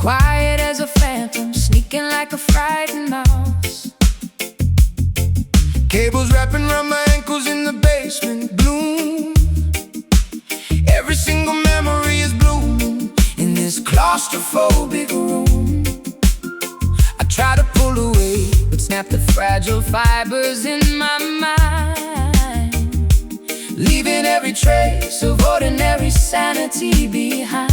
quiet as a phantom, sneaking like a frightened mouse. Cables wrapping around my ankles in the basement gloom. Every single memory is blooming in this claustrophobic room. I try to pull away, but snap the fragile fibers in my mind, leaving every trace of ordinary sanity behind.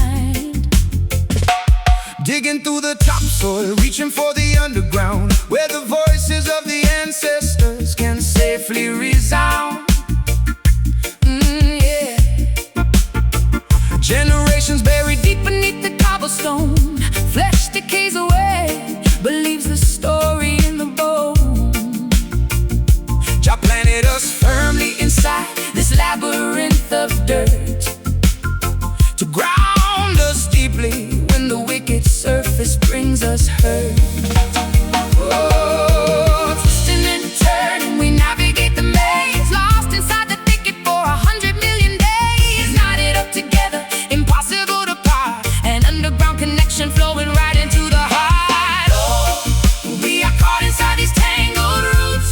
Digging through the topsoil, reaching for the underground, where the voices of the ancestors can safely resound. Yeah. Generations buried deep beneath the cobblestone. Flesh decays away, but leaves the story in the bone. Jah planted us firmly inside this labyrinth of dirt, to ground us deeply when the wicked surface brings us hurt. Oh, twisting and turning, we navigate the maze, lost inside the thicket for 100 million days. Knotted up together, impossible to part, an underground connection flowing right into the heart. Oh, we are caught inside these tangled roots,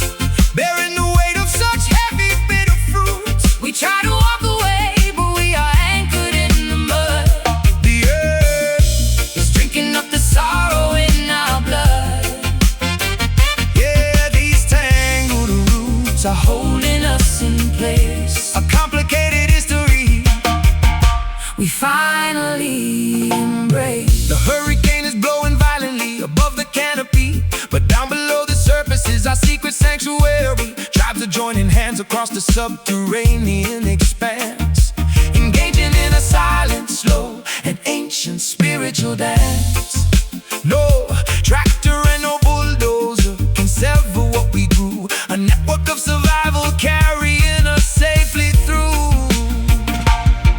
bearing the weight of such heavy, bitter fruits. We try to walk away, but we are anchored in the mud. The earth is drinking up the sorrow in our blood. Yeah, these tangled roots are holding us in place. A complicated history we finally embrace. The hurricane is blowing violently above the canopy, but down below the surface is our secret sanctuary. Tribes are joining hands across the subterranean expanse, engaging in a silent, slow, and ancient spiritual dance. No tractor and no bulldozer can sever what we grew, a network of survival carrying us safely through.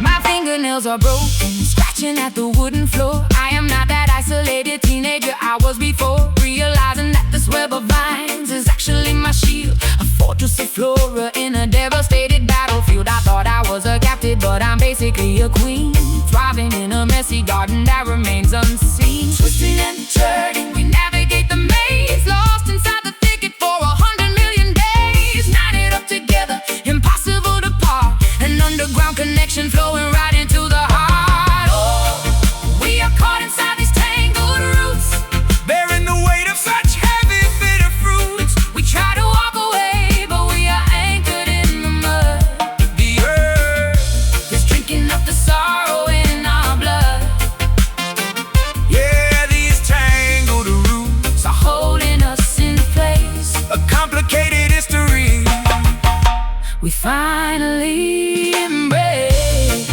My fingernails are broken, scratching at the wooden floor. I am not that isolated teenager I was before, realizing that this web of vines is actually my shield, a fortress of flora in a devastated battlefield. I thought I was a captive, but I'm basically a queen, thriving in a messy garden that remains unseen. Twisting and turning, we navigate the maze, lost inside the thicket for 100 million days. Knotted up together, impossible to part, an underground connection flowing right into the heart. Oh, we are caught inside these tangled roots, bearing the weight of such heavy, bitter fruits. We try to walk away, but we are anchored in the mud. The earth is drinking up the sorrow in our blood. Yeah, these tangled roots are holding us in place. A complicated history we finally embrace.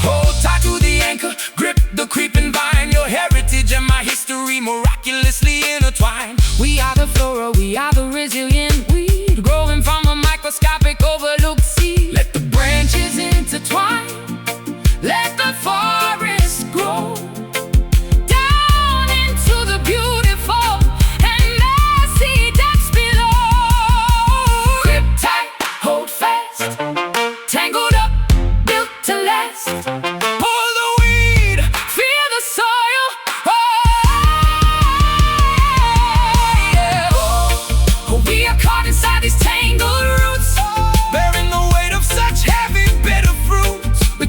Hold tight to the anchor, grip the creeping vine. Your heritage and my history miraculously intertwined. We are the flora, we are the resilient weed, growing from a microscopic overlooked seed. Let the branches intertwine, let the forest grow down into the beautiful and messy depths below. Grip tight, hold fast, tangled up, built to last. Pull the weed, feel the soil. Oh, yeah. Oh, we are caught inside these tangled roots, bearing the weight of such heavy, bitter fruits. We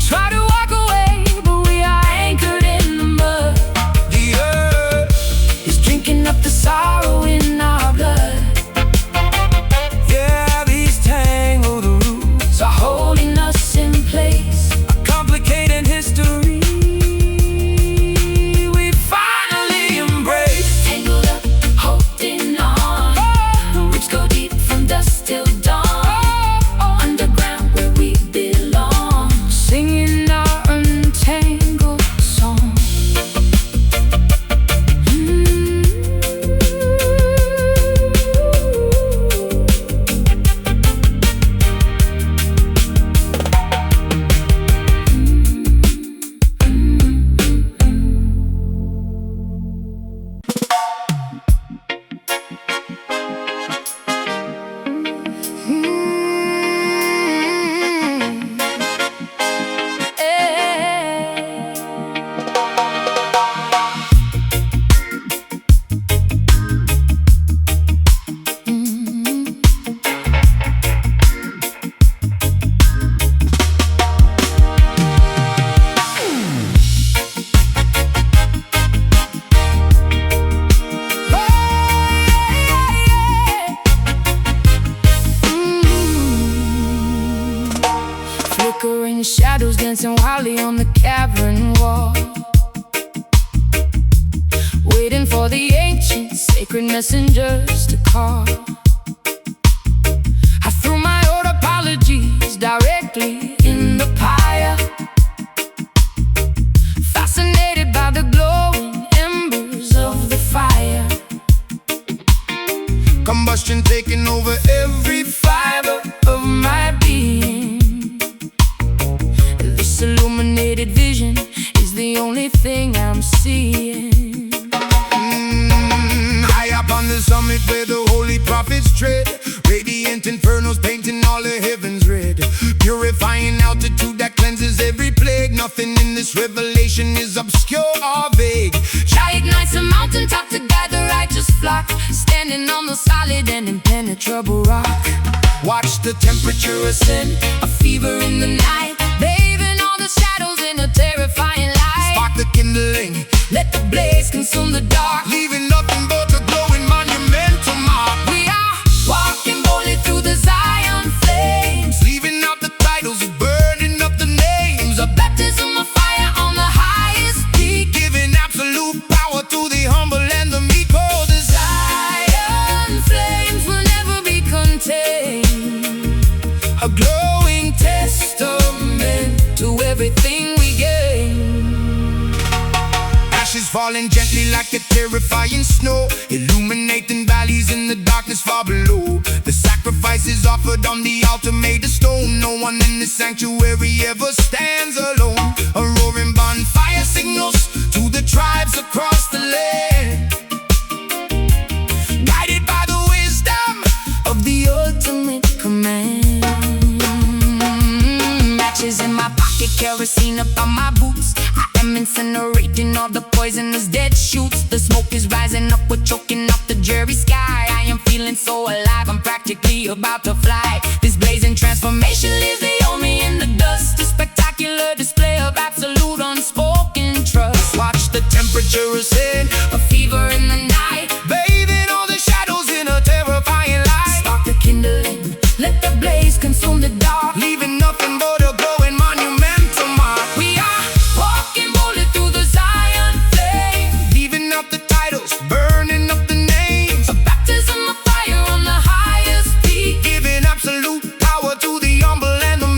dancing wildly on the cavern wall, waiting for the ancient sacred messengers to call. I threw my old apologies directly in the pyre, fascinated by the glowing embers of the fire. Combustion taking over every fiber Of my being, this illuminated vision is the only thing I'm seeing. High up on the summit where the holy prophets tread, radiant infernos painting all the heavens red. Purifying altitude that cleanses every plague. Nothing in this revelation is obscure or vague. Try ignites a mountaintop to guide the righteous flock, standing on the solid and impenetrable rock. Watch the temperature ascend, A fever in the night, bathing all the shadows in a terrifying light. spark the kindling, Let the blaze consume the dark. leaving nothing but a glowing monumental mark. We are walking boldly through the Zion flames, Leaving out the titles, burning up the names, a baptism of fire on the highest peak. giving absolute power to the humble and the meek. Oh, the Zion flames will never be contained, a glowing testament to everything we gain. ashes falling gently like a terrifying snow, illuminating valleys in the darkness far below. The sacrifices offered on the altar made of stone. No one in the sanctuary ever stands alone. A roaring bonfire signals to the tribes across the land, guided by the wisdom Of the ultimate command. Matches in my pocket, kerosene up on my boots. I am incinerating all the poisonous dead shoots. The smoke is rising up, we're choking up the dreary sky. I am feeling so alive, I'm practically about to fly. This blazing transformation leaves the me in the dust, a spectacular display of absolute unspoken trust. Watch the temperature ascend, A fever in the night, bathing all the shadows in a terrifying light, spark the kindling, let the blaze consume the dark. leaving nothing but a glowing monumental mark. We are walking boldly through the Zion flame, Leaving out the titles, burning up the names, a baptism of fire on the highest peak. giving absolute power to the humble and the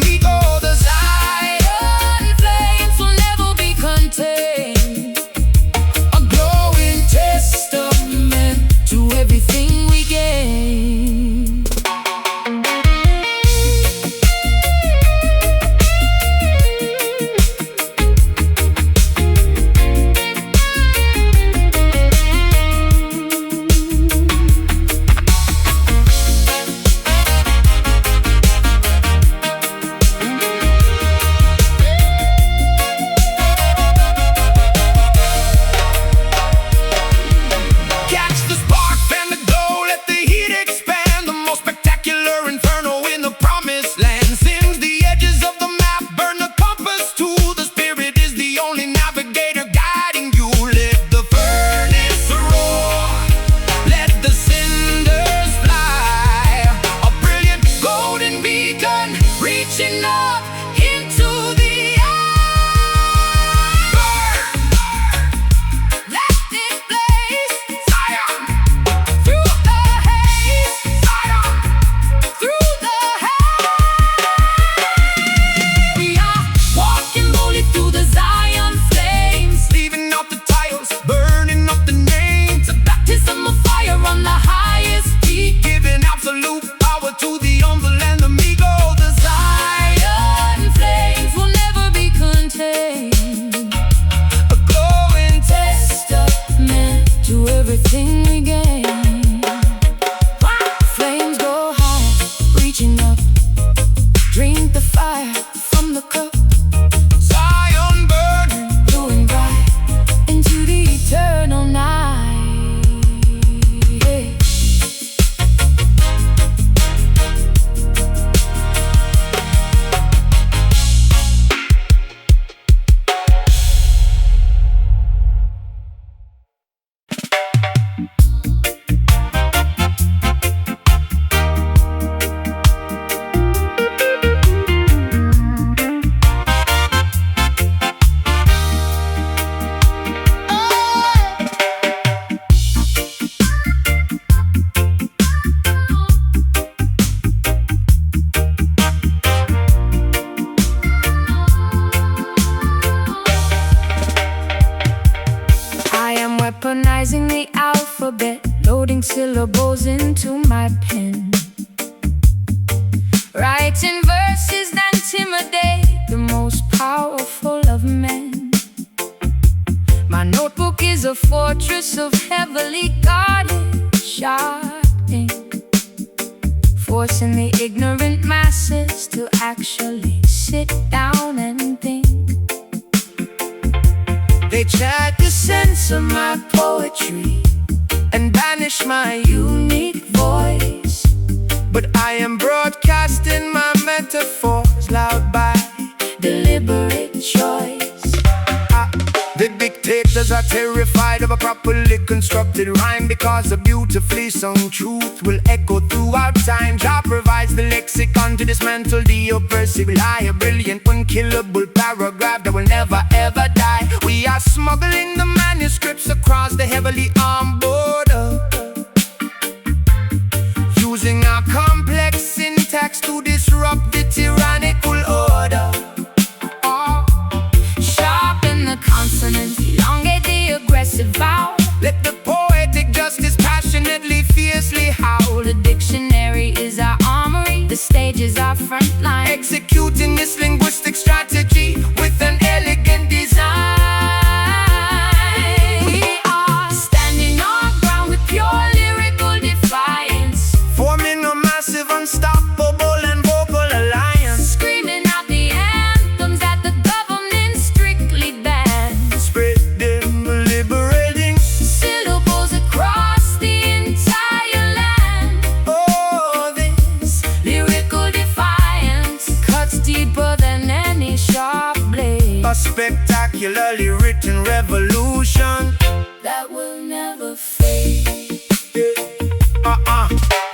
syllables into my pen, writing verses that intimidate the most powerful of men. My notebook is a fortress of heavily guarded sharp ink, forcing the ignorant masses to actually sit down and think. They tried to censor my poetry and banish my unique voice, but I am broadcasting my metaphors loud by deliberate choice. The dictators are terrified of a properly constructed rhyme, because a beautifully sung truth will echo throughout time. Jah provides the lexicon to dismantle the oppressive lie, a brilliant unkillable paragraph that will never ever die. We are smuggling the manuscripts across the heavily armed border, using our complex syntax to disrupt the tyrannical order. Sharpen the consonants, elongate the aggressive vowel. Let the poetic justice passionately, fiercely howl. The dictionary is our armory, the stage is our front line, executing this linguistic strategy with an elegant design. We are standing our ground with pure lyrical defiance, forming a massive, unstoppable and vocal alliance, screaming out the anthems that the government strictly bans, spreading liberating syllables across the entire land. Oh, this lyrical defiance cuts deeper than any sharp blade, a spectacularly written revolution that will never fade.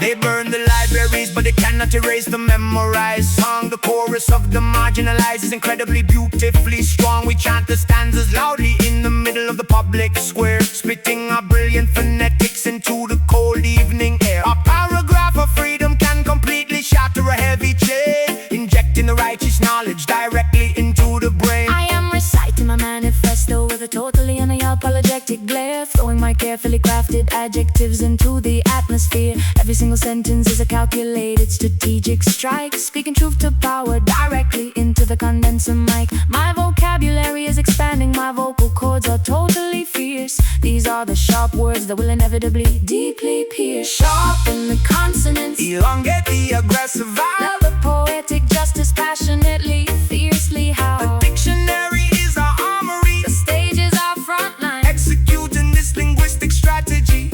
They burn the libraries, but they cannot erase the memorized song. The chorus of the marginalized is incredibly beautifully strong. We chant the stanzas loudly in the middle of the public square, spitting our brilliant phonetics into the cold evening air. A paragraph of freedom can completely shatter a heavy chain, injecting the righteous knowledge directly into the brain. I am reciting my manifesto with a totally unapologetic glare, throwing my carefully crafted adjectives into the atmosphere. Every single sentence is a calculated strategic strike, speaking truth to power directly into the condenser mic. My vocabulary is expanding, my vocal cords are totally fierce. These are the sharp words that will inevitably deeply pierce. Sharpen the consonants, elongate the aggressive vowel. Let the poetic justice passionately, fiercely howl. The dictionary is our armory, the stage is our front line, executing this linguistic strategy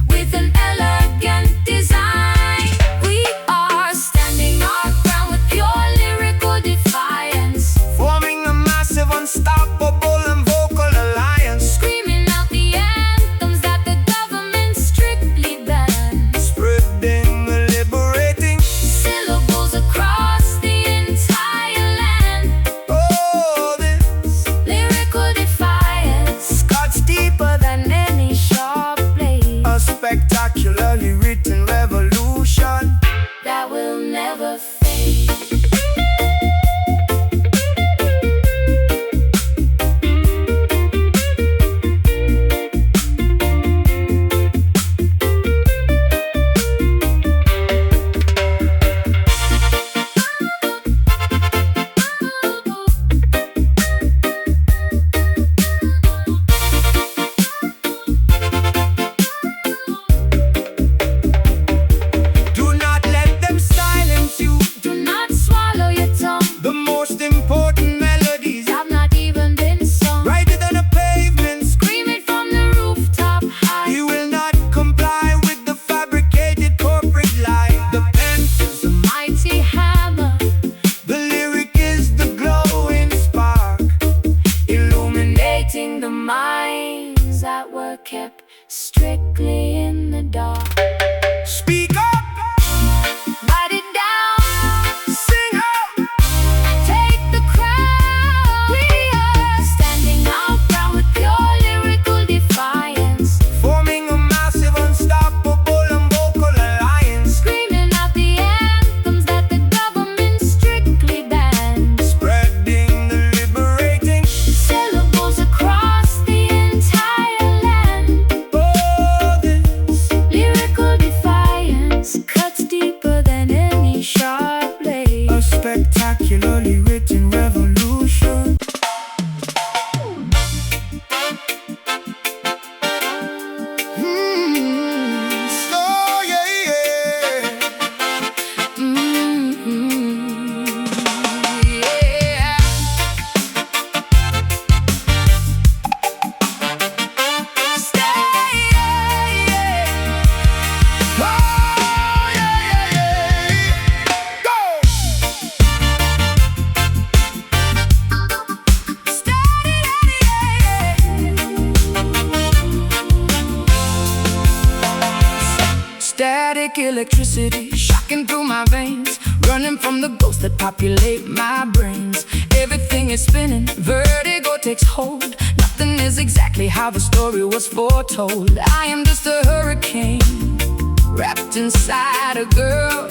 with an elegant design. We are standing our ground with pure lyrical defiance, forming a massive, unstoppable and vocal alliance, screaming out the anthems that the government strictly bans, spreading the liberating syllables across the entire land. Oh, this lyrical defiance cuts deeper than any sharp blade, a spectacularly written revolution that will never fade. Static electricity shocking through my veins, running from the ghosts that populate my brains. Everything is spinning, vertigo takes hold. Nothing is exactly how the story was foretold. I am just a hurricane wrapped inside a girl,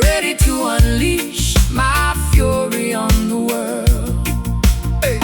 ready to unleash my fury on the world. Hey.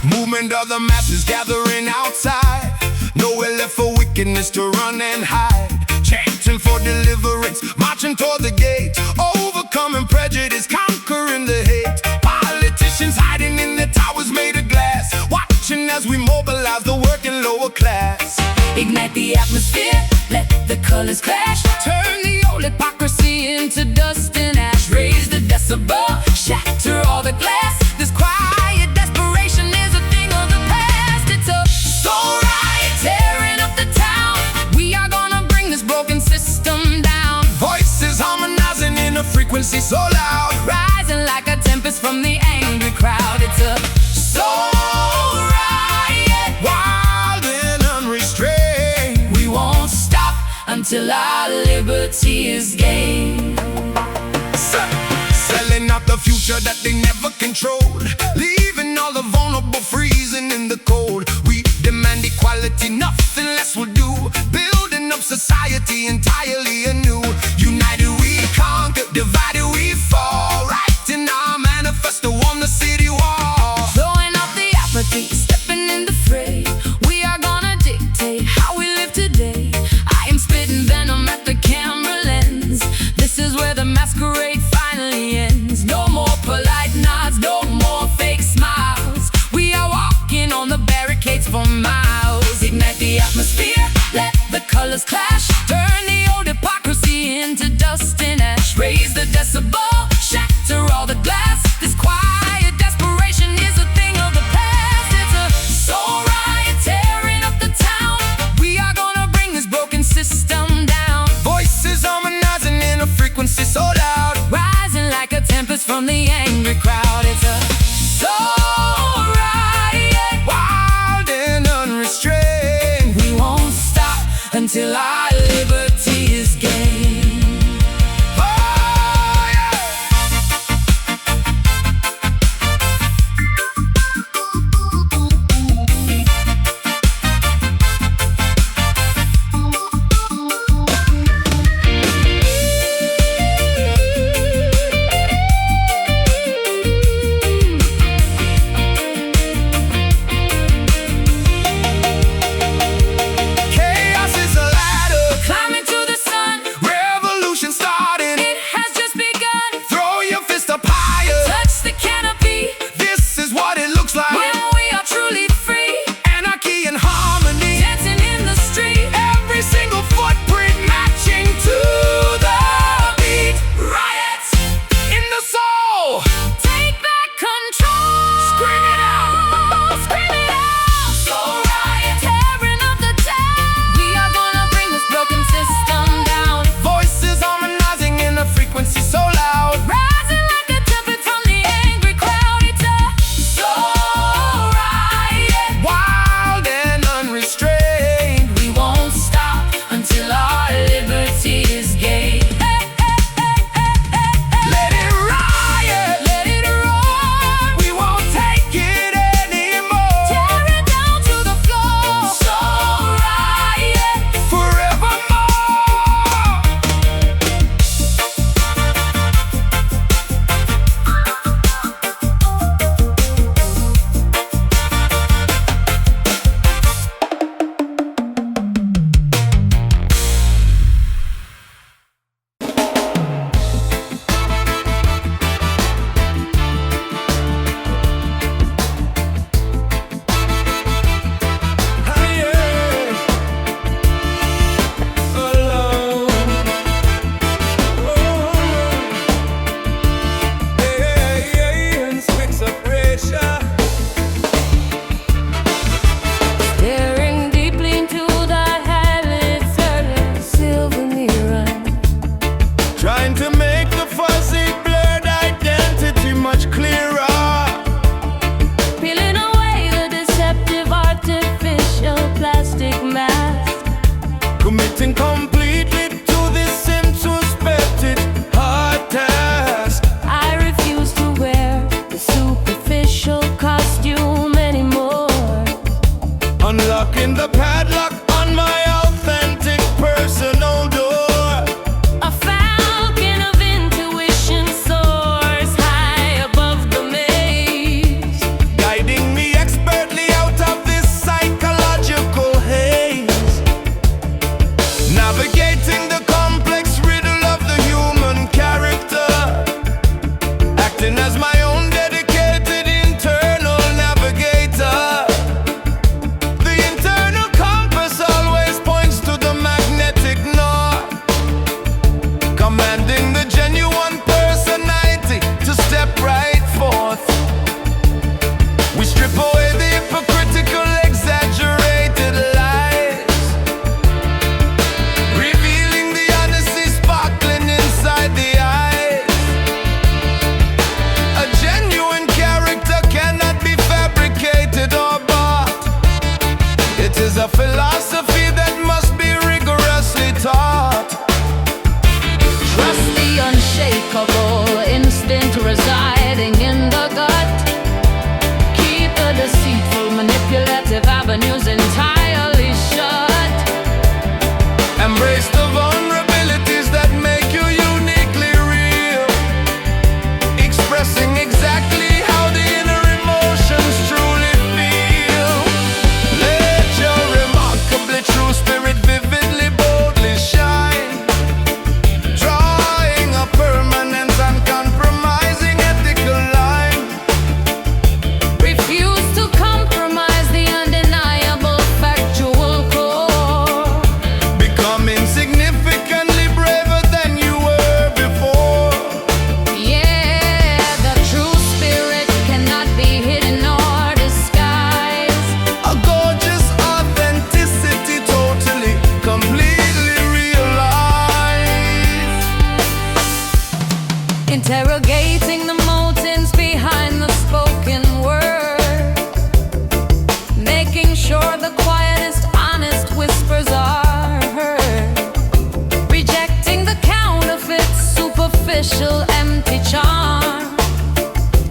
Movement of the masses gathering outside, nowhere left for wickedness to run and hide. Chanting for deliverance, marching toward the gate, overcoming prejudice, conquering the hate. Politicians hiding in their towers made of glass, watching as we mobilize the working lower class. Ignite the atmosphere, let the colors clash, turn the old hypocrisy into dust and ash. Raise the decibel, shatter all the glass. This quiet desperation is a thing of the past. It's a soul riot tearing up the town. We are gonna bring this broken system down. Voices harmonizing in a frequency so loud, Rising like a tempest from the angry crowd. It's a soul riot, wild and unrestrained. we won't stop until our liberty is gained. Selling out the future that they never controlled, leaving all the vulnerable freezing in the cold. We demand equality, nothing less will do. Building up society entirely anew. United we conquer, divided we fall. Writing our manifesto on the city wall. Throwing off the apathy, stepping in the fray. We are gonna dictate how we live today. I am spitting venom at the camera lens. This is where the masquerade finally ends. No more polite nods, no more fake smiles. We are walking on the barricades for miles. Ignite the atmosphere, let the colors clash, turn the old hypocrisy into dust and ash. Raise the decibel, shatter all the glass. This quiet desperation is a thing of the past. It's a soul riot tearing up the town. We are gonna bring this broken system down. Voices harmonizing in a frequency so loud, Rising like a tempest from the angry crowd. It's a soul riot, wild and unrestrained. we won't stop until our liberty is gained. Oh, yeah. Chaos is a ladder, Climbing to the sun, revolution committing completely to this introspective hard task. I refuse to wear the superficial costume anymore. Unlocking the padlock on my authentic personal door. A falcon of intuition soars high above the maze, Guiding me expertly out of this psychological haze. Navigating the complex riddle of the human character. Acting as my own dedicated internal navigator. The internal compass always points to the magnetic north. Commanding the genuine personality to step right forth. We strip away the hypocritical, exaggerated lies, revealing the honesty sparkling inside the eyes. A genuine character cannot be fabricated or bought. It is a philosophy that must be rigorously taught. trust the unshakable instinct residing in the gut. Keep the deceitful, manipulative avenues entirely shut. Embrace the vulnerabilities that make you uniquely real. Expressing exactly how the inner emotions truly feel. Let your remarkably true spirit vividly, boldly shine. Drawing a permanent, uncompromising ethical line. Refuse to compromise the undeniable factual core. Becoming significantly braver than you were before. Yeah, the true spirit cannot be hidden or disguised. A gorgeous authenticity, totally, completely realized. Interrogating the motives behind the spoken word. Making sure the quietest, honest whispers are heard. Rejecting the counterfeit, superficial, empty charm.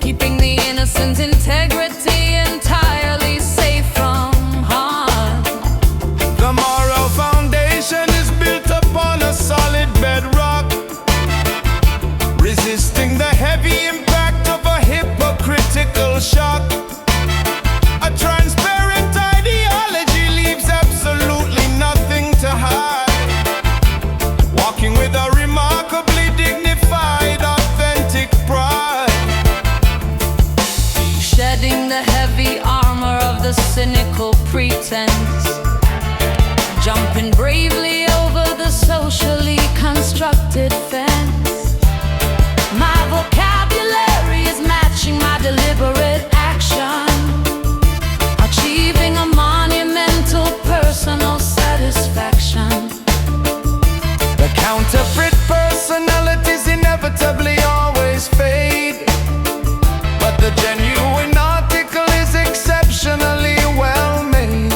Keeping the innocent integrity entirely safe from harm. The moral foundation is built upon a solid bedrock. Resisting the heavy impact of a hypocritical shock. A transparent ideology leaves absolutely nothing to hide. Walking with a remarkably dignified, authentic pride. Shedding the heavy armor of the cynical pretense. Jumping bravely over the socially constructed fence. My vocabulary is matching my deliberate action. Achieving a monumental personal satisfaction. The counterfeit personalities inevitably always fade. But the genuine article is exceptionally well made.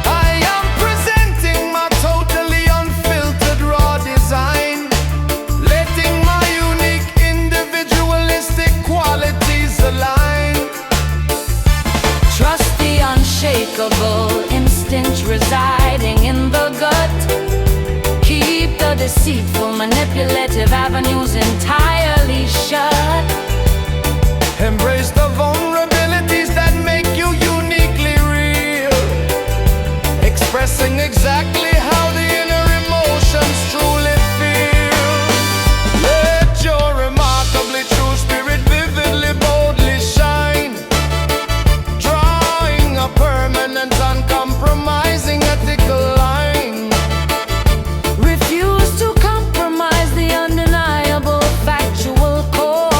I am presenting my totally unfiltered raw design. Letting my unique individualistic qualities align. Trust the unshakable instinct residing in the gut. Keep the deceitful, manipulative avenues entirely shut. Embrace the vulnerabilities that make you uniquely real. Expressing exactly how the inner emotions truly feel. Let your remarkably true spirit vividly, boldly shine. Drawing a permanent, uncompromising ethical line. Refuse to compromise the undeniable factual core.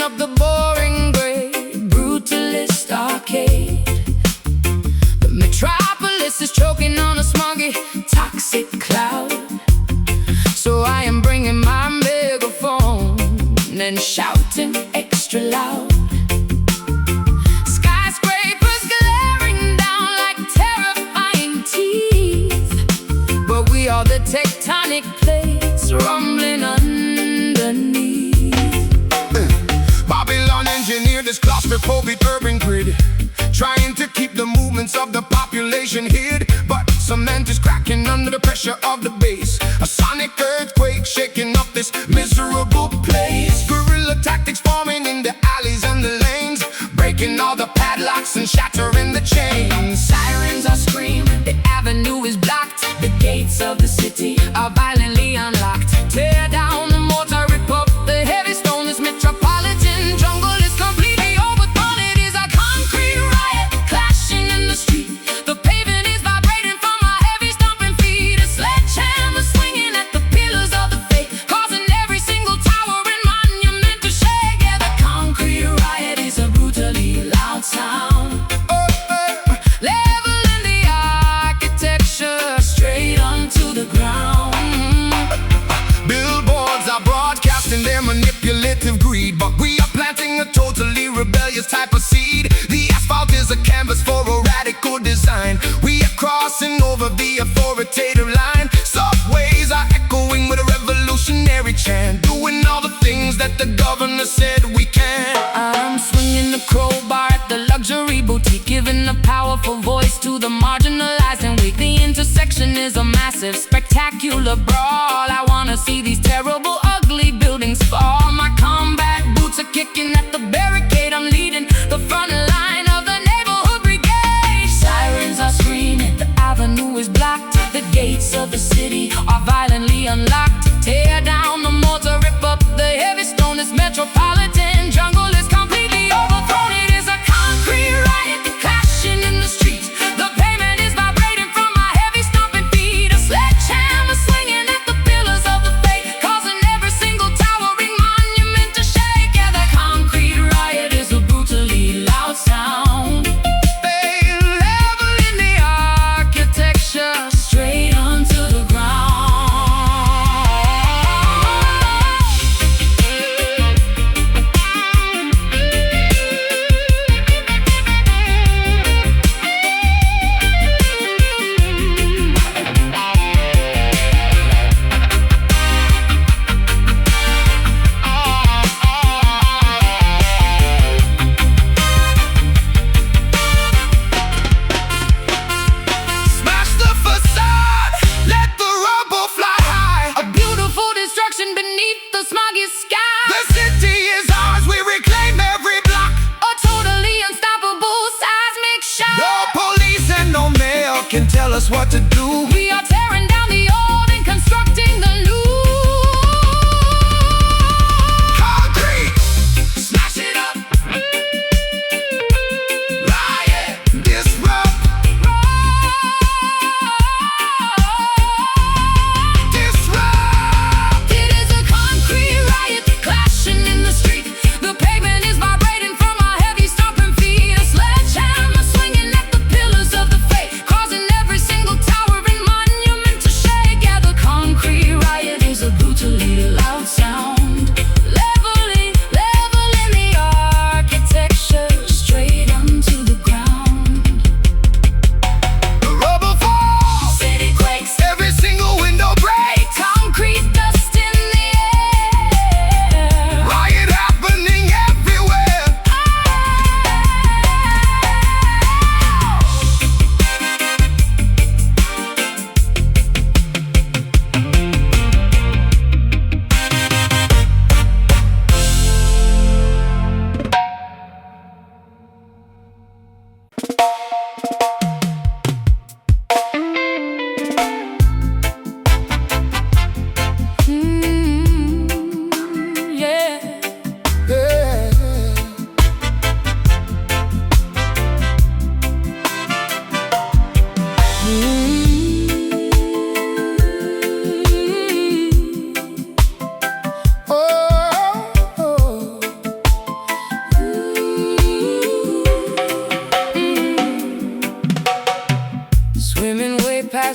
of the boring gray brutalist arcade. The metropolis is choking on a smoggy, toxic cloud. So I am bringing my megaphone and shouting extra loud. Skyscrapers glaring down like terrifying teeth, but we are the tectonic plates rumbling underneath. Babylon engineered this claustrophobic urban grid, trying to keep the movements of the population hid. But cement is cracking under the pressure of the bass, a sonic earthquake shaking up this miserable place. Guerrilla tactics forming in the alleys and the lanes, breaking all the padlocks and shattering the chains. Sirens are screaming, the avenue is blocked, the gates of the city are violently unlocked. Tear down the mortar, rip up the heavy stone. This metropolitan jungle is completely overthrown. It is a concrete riot clashing in the street. The pavement is vibrating from our heavy stomping feet. A sledgehammer swinging at the pillars of the faith, causing every single tower and monument to shake. Yeah, the concrete riot is a brutally loud sound, leveling the architecture straight onto the ground. Billboards are broadcasting their manipulative greed, but we are planting a totally rebellious type of seed. The asphalt is a canvas for a radical design. We are crossing over the authoritative line. Subways are echoing with a revolutionary chant, doing all the things that the governor said we can. I'm swinging the crowbar at the luxury boutique, giving a powerful voice to the marginalized and weak. The intersection is a massive, spectacular brawl. I wanna see these terrible, ugly buildings fall. My combat boots are kicking at the barricade. I'm leading the front line of the neighborhood brigade. Sirens are screaming, the avenue is blocked, the gates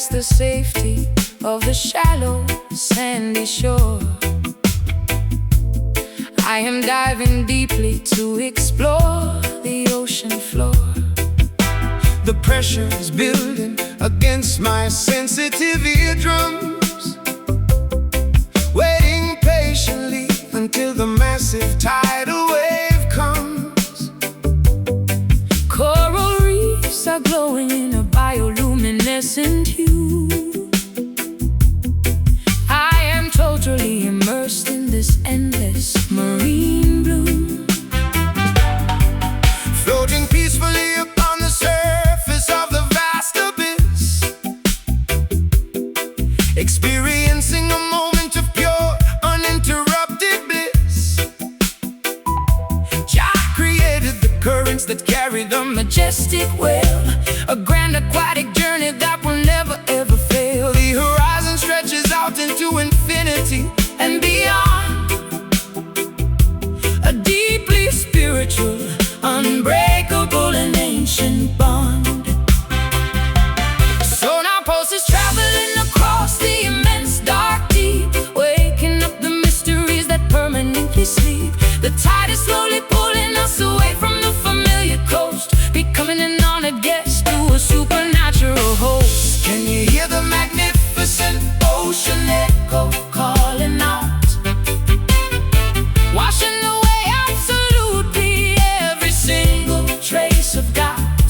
past the safety of the shallow, sandy shore. I am diving deeply to explore the ocean floor. The pressure is building against my sensitive eardrums, waiting patiently until the massive tidal wave comes. Coral reefs are glowing in a bioluminescent hue. I am totally immersed in this endless marine blue, Floating peacefully upon the surface of the vast abyss, experiencing a moment of pure, uninterrupted bliss. Jah created the currents that carry the majestic whale, a grand aquatic journey that will never ever fail. The horizon stretches out into infinity And beyond, a deeply spiritual, unbreakable and ancient bond. So now pulse is traveling across the immense dark deep, waking up the mysteries that permanently sleep. The tide is slowly pulling us away from the familiar coast, becoming an honored guest to a supernatural host. Can you hear the magnificent Ocean echo calling out, washing away absolutely every single trace of doubt.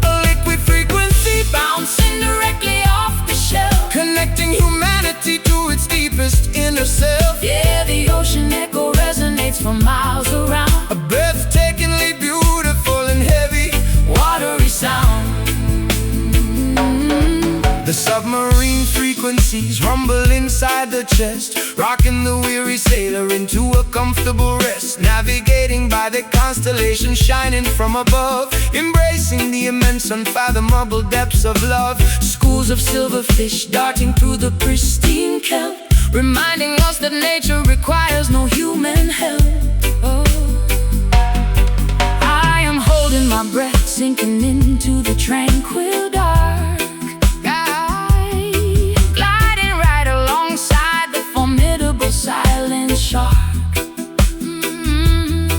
a liquid frequency Bouncing directly off the shelf, connecting humanity to its deepest inner self? yeah, the ocean echo resonates for miles around. A breathtakingly beautiful and heavy, Watery sound. the submarine frequencies rumble inside the chest, rocking the weary sailor into a comfortable rest. Navigating by the constellations shining from above, embracing the immense unfathomable depths of love. Schools of silverfish darting through the pristine kelp, reminding us that nature requires no human help. Oh. I am holding my breath, sinking into the tranquil dark. Gliding right alongside the formidable silent shark.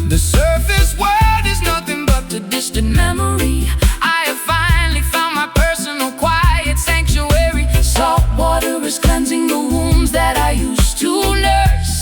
The surface world is nothing but A distant memory, I have finally found my personal quiet sanctuary. Salt water is cleansing the wounds that I used to nurse.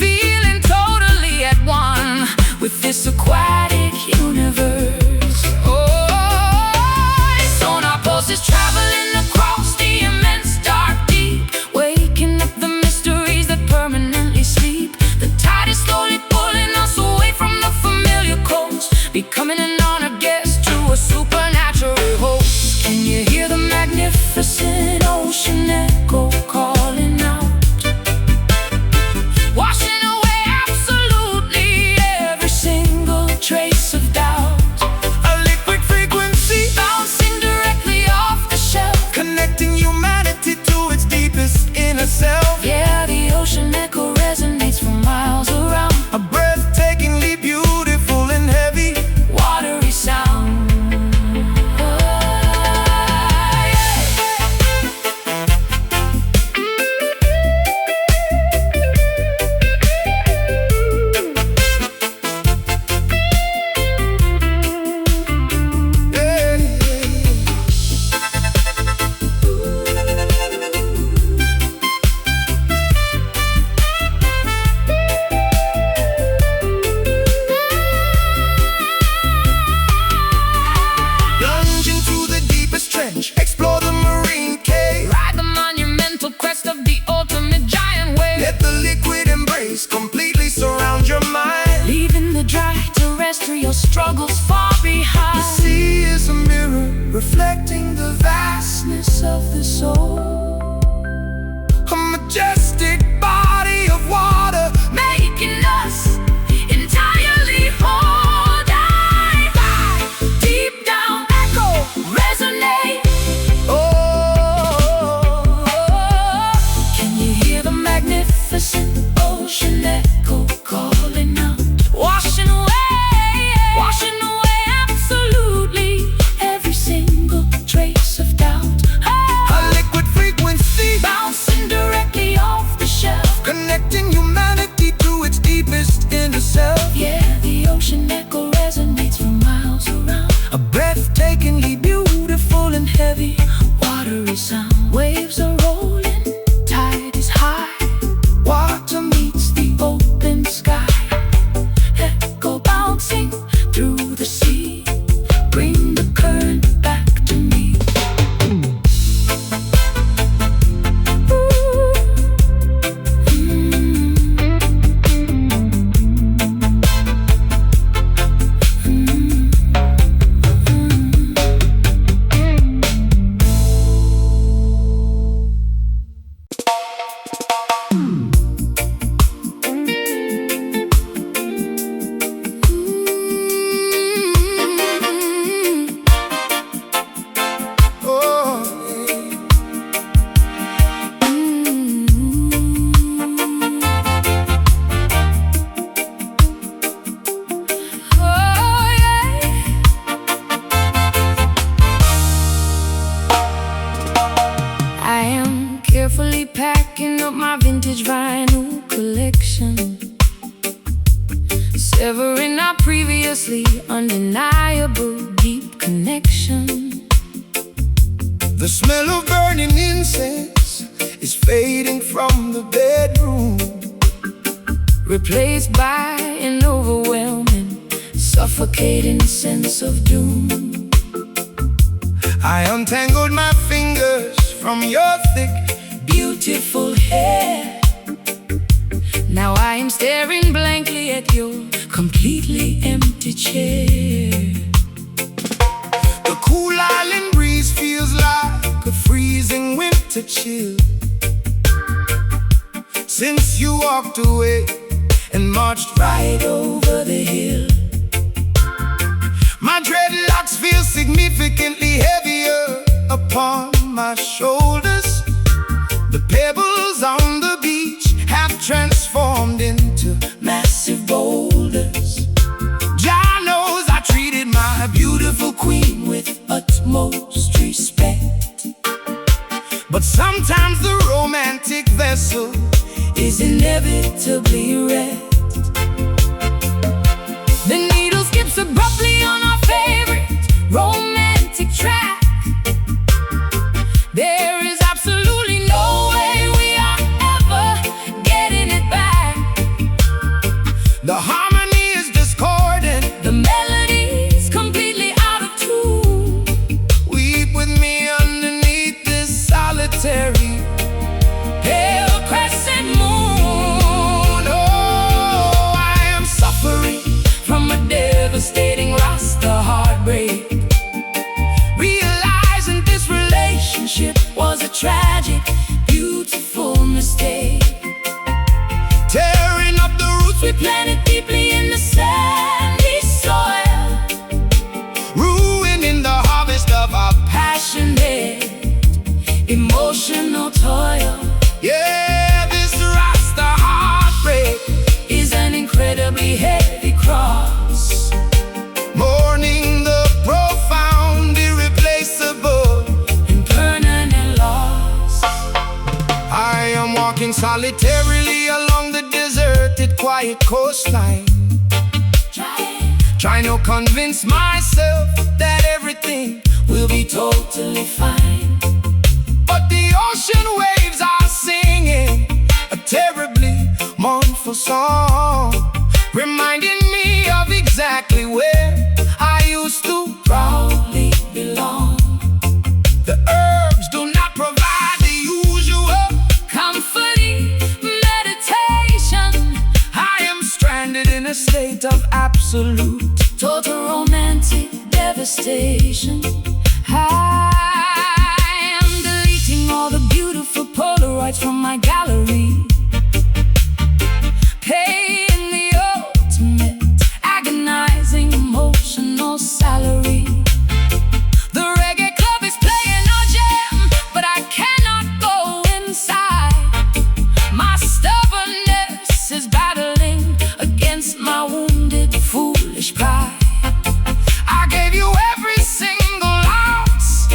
Feeling totally at one with this aquatic universe. Oh, sonar pulses traveling across the immense dark deep, waking up the mysteries that permanently sleep. The tide is slowly pulling us away from the familiar coast, becoming an honored guest to a supernatural host. Can you hear the magnificent ocean echo calling out, washing away absolutely every single trace of doubt. a liquid frequency Bouncing directly off the shelf, connecting humanity to its deepest inner self. yeah, the ocean echo resonates for miles around. A breathtakingly beautiful and heavy, Water severing our previously undeniable deep connection. The smell of burning incense is fading from the bedroom, replaced by an overwhelming, suffocating sense of doom. I untangled my fingers from your thick, Beautiful hair. Now I am staring blankly at your completely empty chair. the cool island breeze feels like a freezing winter chill. Since you walked away and marched Right over the hill. my dreadlocks feel significantly heavier upon my shoulders. The pebbles on the beach have transformed into Massive boulders. Jah knows I treated my beautiful queen with Utmost respect but sometimes the romantic vessel is inevitably wrecked. The needle skips abruptly on our favorite romantic track. There is absolutely no way we are ever getting it back. the harmony is discordant. The melody's completely out of tune. Weep with me underneath this solitary Pale crescent moon. oh, I am suffering From a devastating Rasta heartbreak, realizing this relationship was a tragic, beautiful mistake. tearing up the roots We planted deeply in the sandy soil, ruining the harvest of our passionate, emotional toil yeah, this Rasta heartbreak is an incredibly heavy cross. mourning the profound, irreplaceable. And permanent loss. I am walking solitarily along the deserted, quiet coastline, trying to convince myself that everything We'll be totally fine. but the ocean waves are singing a terribly mournful song, reminding me of exactly where I used to Proudly belong. the herbs do not provide the usual. Comforting meditation. I am stranded in a state of absolute Total romantic devastation. I am deleting all the beautiful Polaroids from my gallery, paying the ultimate, agonizing emotional salary. The reggae club is playing our jam, but I cannot go inside. My stubbornness is battling against my wounded, foolish pride. I gave you every single ounce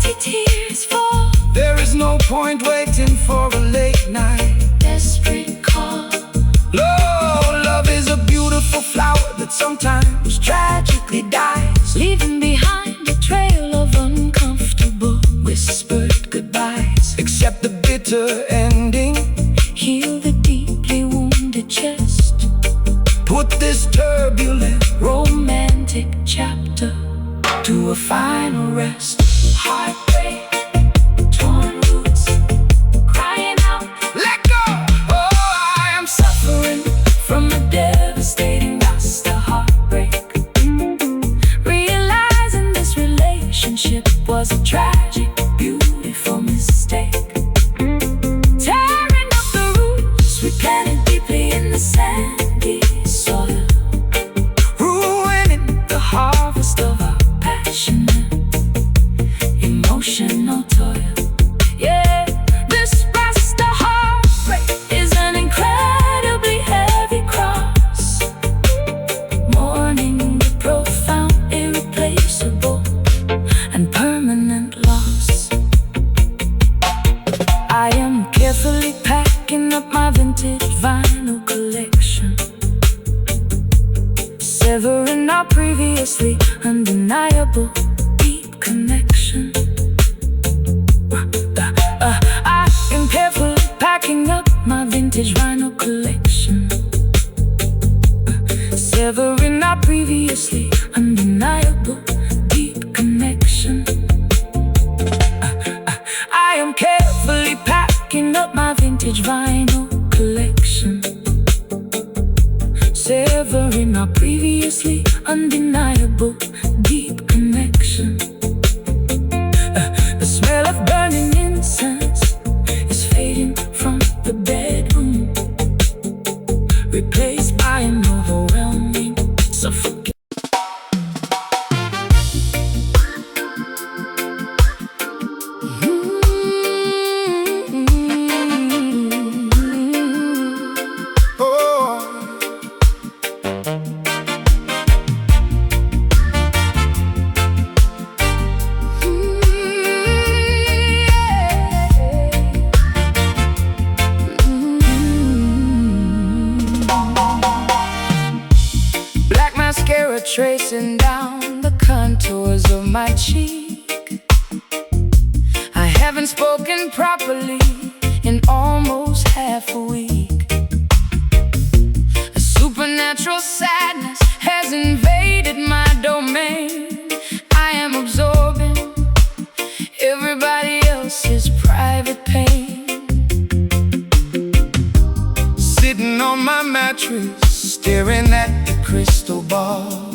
mighty tears fall. There is no point waiting for a late night Desperate call. Love is a beautiful flower that sometimes tragically dies, Leaving behind a trail of uncomfortable whispered goodbyes. Accept the bitter ending, heal the deeply wounded chest. put this turbulent Romantic chapter to a final rest. heartbreak, torn roots, crying out. Let go! Oh, I am Suffering from a devastating Rasta heartbreak. Realizing this relationship was a tragic, beautiful mistake. Tearing up the roots, we planted deeply in the sandy soil, ruining the harvest of our passionate, emotional toil. Yeah, this Rasta heartbreak is an incredibly heavy cross, mourning the profound, irreplaceable, and permanent loss. I am carefully packing up my vintage vinyl collection, severing our previously undeniable deep connection. I am carefully packing up my vintage vinyl collection, severing our previously undeniable deep connection. I am carefully packing up my vintage vinyl collection, severing our previously undeniable deep connection. The smell of burning incense is fading from the bedroom, replaced by an overwhelming suffocation. Oh, Black mascara tracing down the contours of my cheek. I haven't spoken properly in almost half a week. A supernatural sadness has invaded my domain. I am absorbing everybody else's private pain. sitting on my mattress, staring at the crystal ball,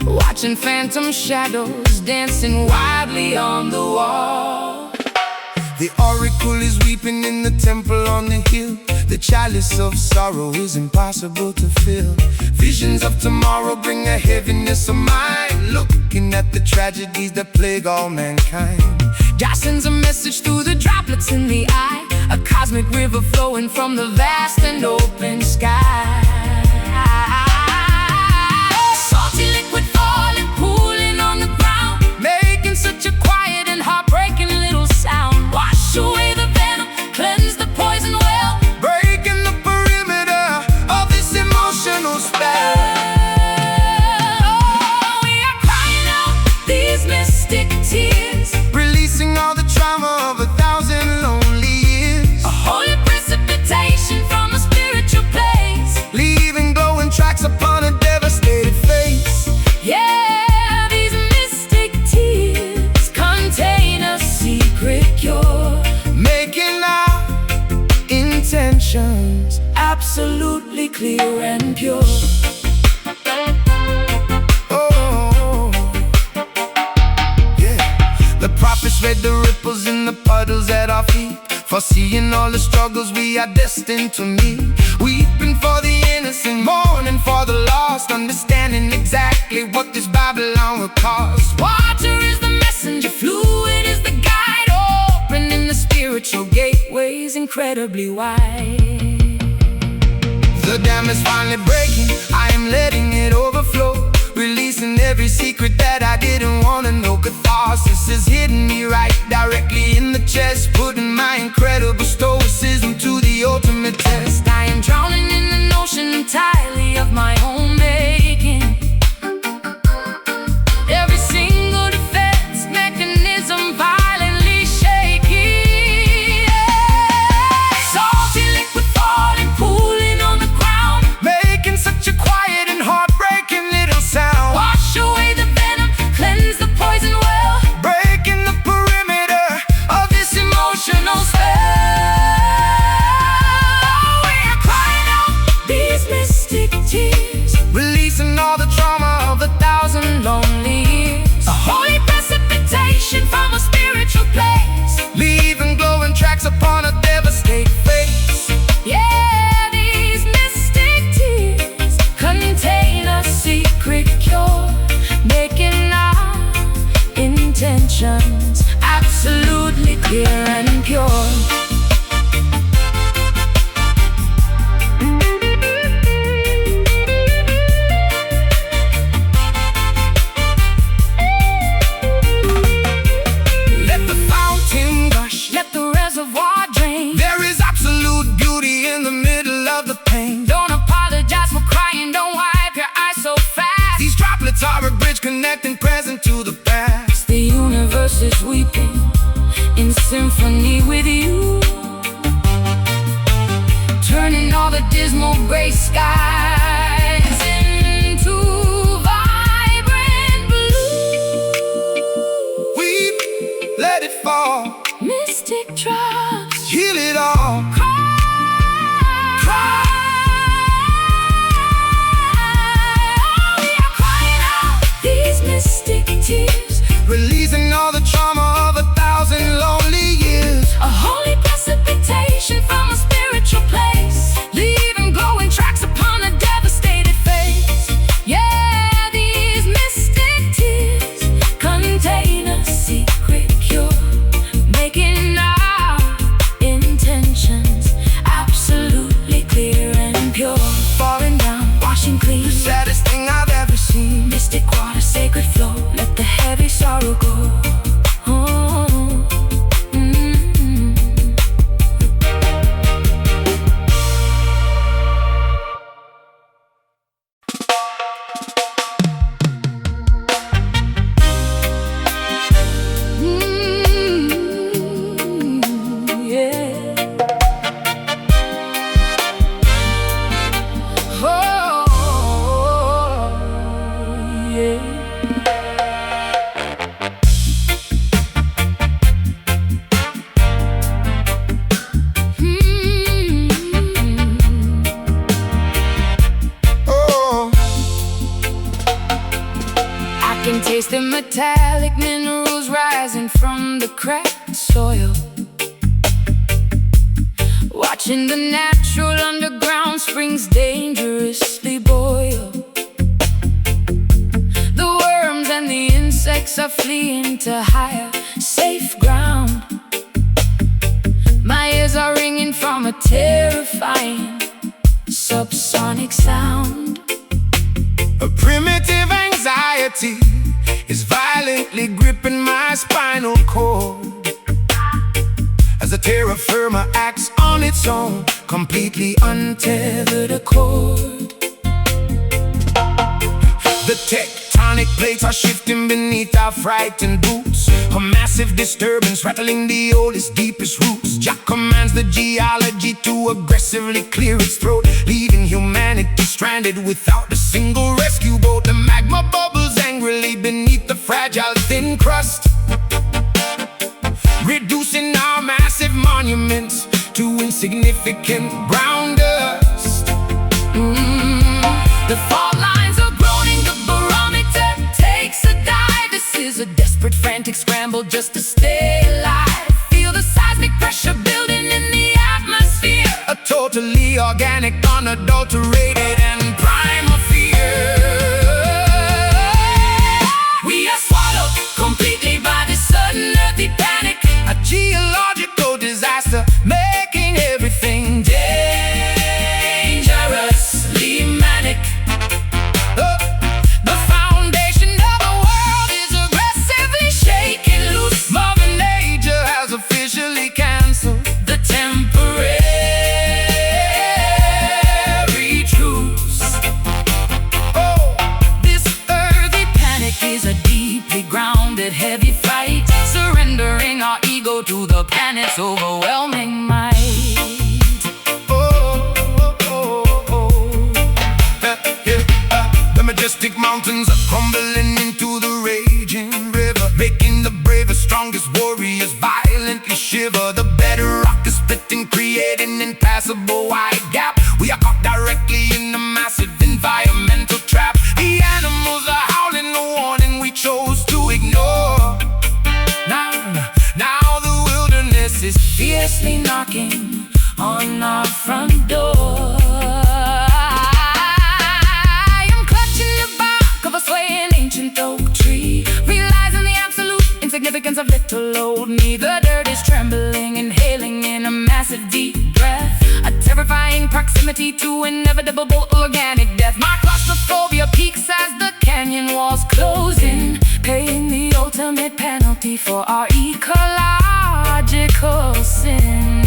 Watching phantom shadows dancing wildly on the wall. the oracle is weeping in the temple on the hill. The chalice of sorrow is impossible to fill. Visions of tomorrow bring a heaviness of mind, looking at the tragedies that plague all mankind. Jah sends a message through the droplets in the eye, a cosmic river flowing from the vast and open sky. Salty liquid falling, pooling on the ground, making such a quiet and heartbreaking little sound. Wash away the venom, cleanse the poison well, Breaking the perimeter of this emotional spell. Oh, we are crying out these mystic tears, Releasing all the trauma of 1,000 lonely years. a holy precipitation from a spiritual place. Leaving glowing tracks upon a devastated face. Yeah, these mystic tears contain a secret cure, Making our intentions absolutely clear and pure. oh, yeah. The prophets read the ripples in the puddles at our feet, foreseeing all the struggles we are destined to meet. Weeping for the innocent, mourning for the lost, understanding exactly what this Babylon will cost. Water is the messenger, fluid is the guide, opening the spiritual gateways incredibly wide. The dam is finally breaking, I am letting it overflow, releasing every secret that I didn't want to know. Catharsis intentions, absolutely clear and pure. Connecting present to the past. The universe is weeping in symphony with you, turning all the dismal gray skies into vibrant blue. We let it fall, mystic drops, heal it all. Releasing all the trauma of 1,000 lonely years. A holy precipitation from a spiritual place, leaving glowing tracks upon a devastated face. Yeah, these mystic tears contain a secret cure, making our intentions absolutely clear and pure. Falling down, washing clean, the saddest thing I've ever seen. Mystic water, sacred flow, let the heavy sorrow go. Taste the metallic minerals rising from the cracked soil, watching the natural underground springs dangerously boil. The worms and the insects are fleeing to higher, safe ground. My ears are ringing from a terrifying subsonic sound. A primitive anxiety is violently gripping my spinal cord as a terra firma acts on its own, completely untethered accord. The tectonic plates are shifting beneath our frightened boots, a massive disturbance rattling the oldest, deepest roots. Jah commands the geology to aggressively clear its throat, leaving humanity stranded without a single rescue boat. The magma bubbles angrily beneath the fragile thin crust, reducing our massive monuments to insignificant brown dust. The fault lines are groaning, the barometer takes a dive. This is a desperate, frantic scramble just to stay alive. Feel the seismic pressure building in the atmosphere, a totally organic, unadulterated and primal fear. We are swallowed completely by this sudden earthy panic, a geological disaster making everything dangerously manic. The foundation of the world is aggressively shaking loose. Mother Nature has officially canceled the temporary truce. Oh, this earthy panic is a deeply grounded, heavy fight, surrendering our ego to the planet's overwhelming might. The majestic mountains are crumbling into the raging river, making the bravest, strongest warriors violently shiver. The bedrock is splitting, creating an impassable wide gap. We are caught directly in a massive environmental trap. The animals are howling the warning we chose to ignore. Now the wilderness is Fiercely knocking on our front door. I am clutching the bark of a swaying ancient oak tree, realizing the absolute significance of little old me. The dirt is trembling, inhaling in a massive deep breath, a terrifying proximity to inevitable organic death. My claustrophobia peaks as the canyon walls close in, paying the ultimate penalty for our ecological sin.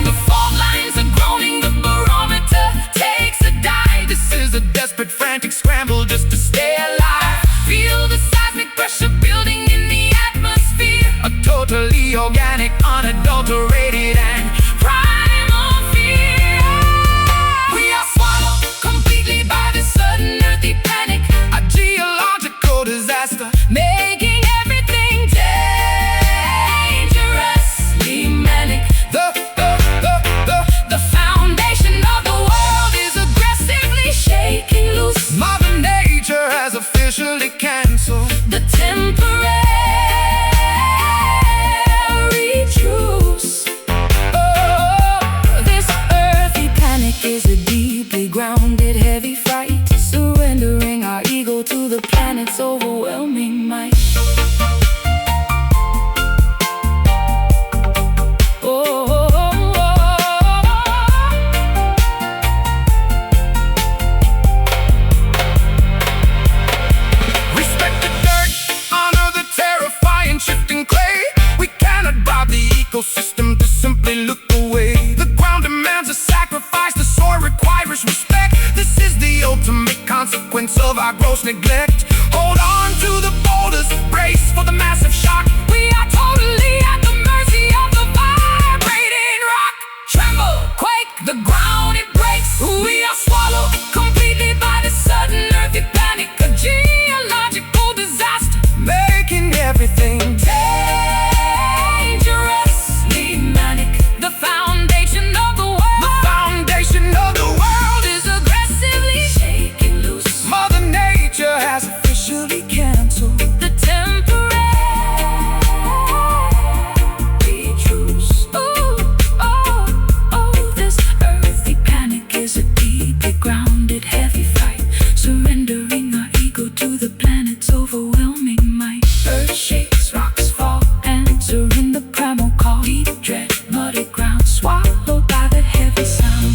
The fault lines are groaning, the barometer takes a dive. This is a desperate, frantic scramble just to stay alive. Feel the seismic pressure building in the atmosphere, A totally organic, unadulterated, and primal fear. we are swallowed completely by this sudden earthy panic, a geological disaster. making everything dangerously manic. The foundation of the world is aggressively shaking loose. Mother Nature has officially canceled The temporary truce. Oh, this earthy panic is a deeply grounded, heavy fight, surrendering our ego to the planet's overwhelming might. Respect the dirt, honor the terrifying shifting clay. We cannot bribe the ecosystem to simply look away. The ground demands a sacrifice, the soil requires respect. This is the ultimate consequence of our gross neglect. Hold on to the boulders, brace for the massive shock. We are totally at the mercy of the vibrating rock. Tremble, Quake, the ground it breaks. we are swallowed Completely by the sudden earthy panic, a geological disaster, making everything dangerously manic. The foundation of the world, the foundation of the world. is aggressively shaking loose. Mother Nature has officially canceled The temporary truce. Ooh, oh, this earthy panic is a deeply grounded, heavy fight, surrendering our ego to the planet's overwhelming might. Earth shakes, rocks fall, answering the primal call. Deep dread, muddy ground, swallowed by the heavy sound.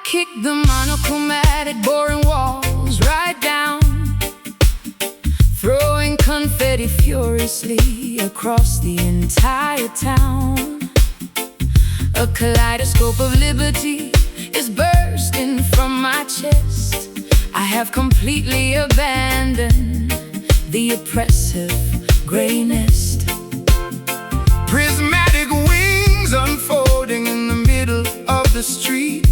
Kick the monochromatic, boring walls right down, throwing confetti furiously across the entire town. A kaleidoscope of liberty is bursting from my chest. I have completely abandoned the oppressive gray nest. prismatic wings unfolding in the middle of the street.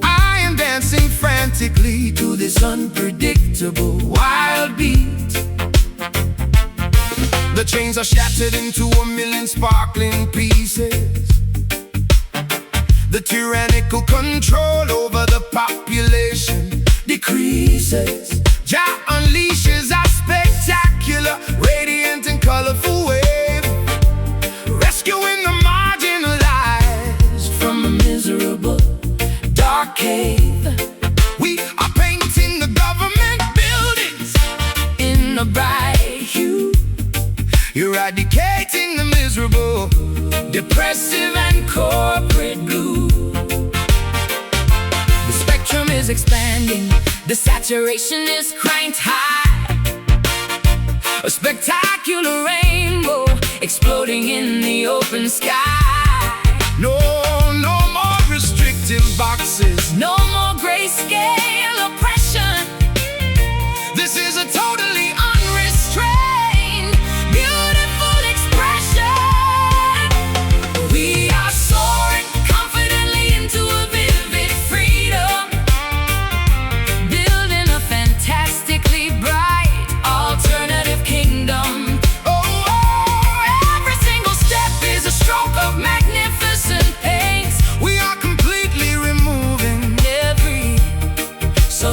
I am dancing frantically to this unpredictable wild beat. The chains are shattered into a million sparkling pieces. The tyrannical control over the population decreases. Jah unleashes a spectacular, radiant and colorful wave, rescuing the marginalized from a miserable dark cave. We are painting the government buildings in a bright hue, eradicating the miserable, depressive and corporate blue. The spectrum is expanding, the saturation is cranked high. A spectacular rainbow exploding in the open sky. No more restrictive boxes. No more grayscale oppression. This is a totally Unrestrained, beautiful expression. We are soaring confidently into a vivid freedom.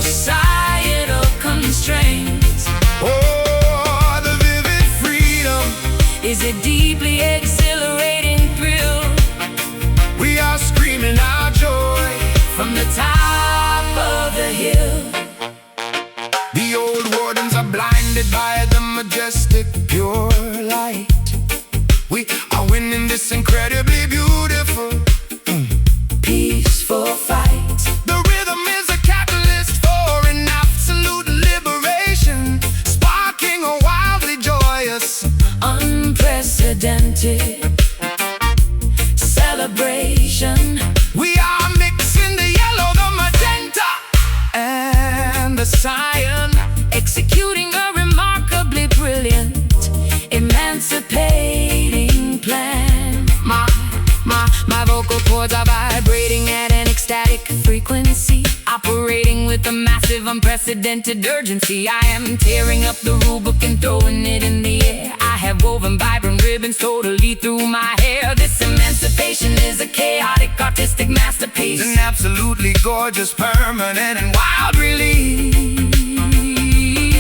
societal constraints. Oh, the vivid freedom Is a deeply exhilarating thrill we are screaming our joy from the top of the hill. The old wardens are blinded by the majestic pure light. We are winning this incredibly beautiful Peaceful fight. The rhythm is a catalyst for an absolute liberation, sparking a wildly joyous, Unprecedented celebration. we are mixing the yellow, the magenta, and the cyan. Executing a remarkably brilliant, emancipating plan. My vocal cords are vibrating at an ecstatic Frequency operating with a massive, unprecedented urgency. I am tearing up the rule book and throwing it in the air. I have woven vibrant ribbons totally through my hair. This emancipation is a chaotic, artistic masterpiece. An absolutely gorgeous, permanent, and wild release.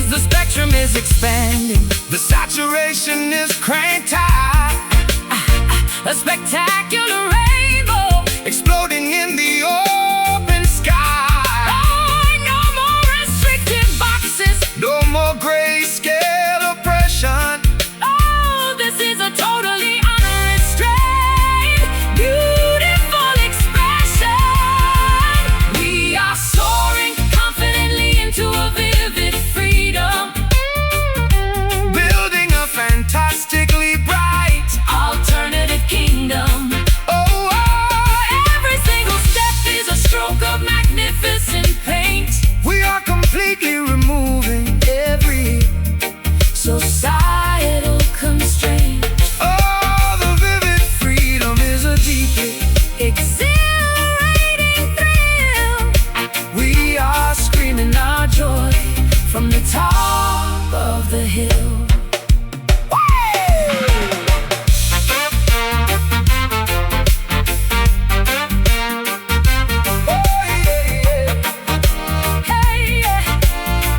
The spectrum is expanding, The saturation is cranked high, a spectacular rainbow. exploding in the open sky. Oh, no more restricted boxes. No more grayscale oppression. Oh, this is a totally unrestrained, beautiful expression. We are soaring confidently into a vivid freedom, Building a fantastically bright, alternative kingdom. oh, Every single step is a stroke of magnificent paint. we are completely removing every, societal constraint. oh, the vivid freedom is a deeply, Exhilarating thrill. we are Screaming our joy from the top of the hill. Hey, yeah.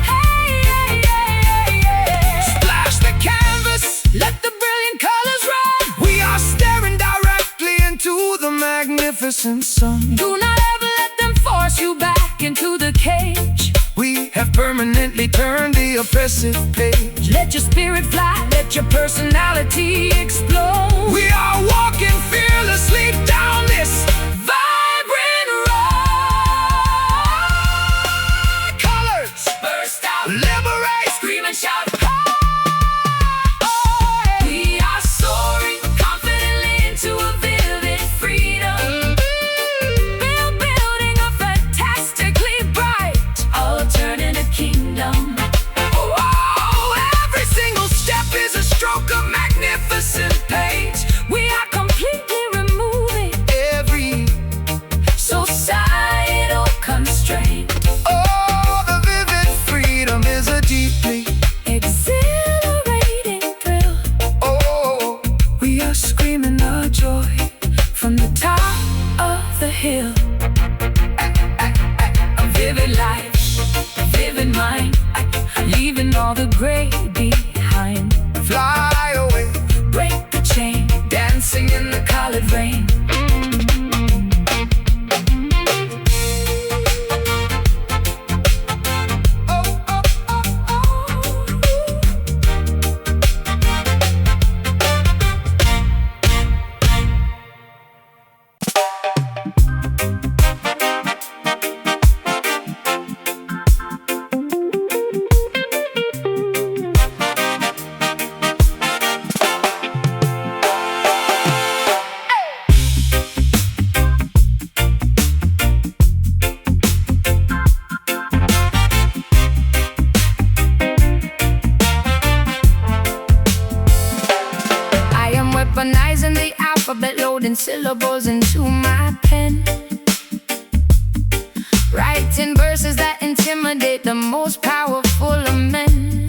Hey, yeah, yeah, yeah, yeah. Splash the canvas, Let the brilliant colors run. we are staring directly into the magnificent sun. Do not ever let them force you back into the cage. We have permanently turned the oppressive page. Let your spirit fly, let your personality explode. We are walking fearlessly down this Vibrant road. colors, Burst out, liberate, scream and shout. oh, We are soaring confidently into a vivid freedom. Building a fantastically bright alternative kingdom. oh, every single step is a stroke of magnificent paint. We are completely removing Every, societal constraint. oh, the vivid freedom is a deeply, Exhilarating thrill. oh, We are screaming our joy from the top of the hill. A vivid life, a vivid mind, leaving all the gray behind. fly away, Break the chain, dancing in the colored rain. oh, oh, oh, oh. Weaponizing the alphabet, loading syllables into my pen. Writing verses that intimidate the most powerful of men.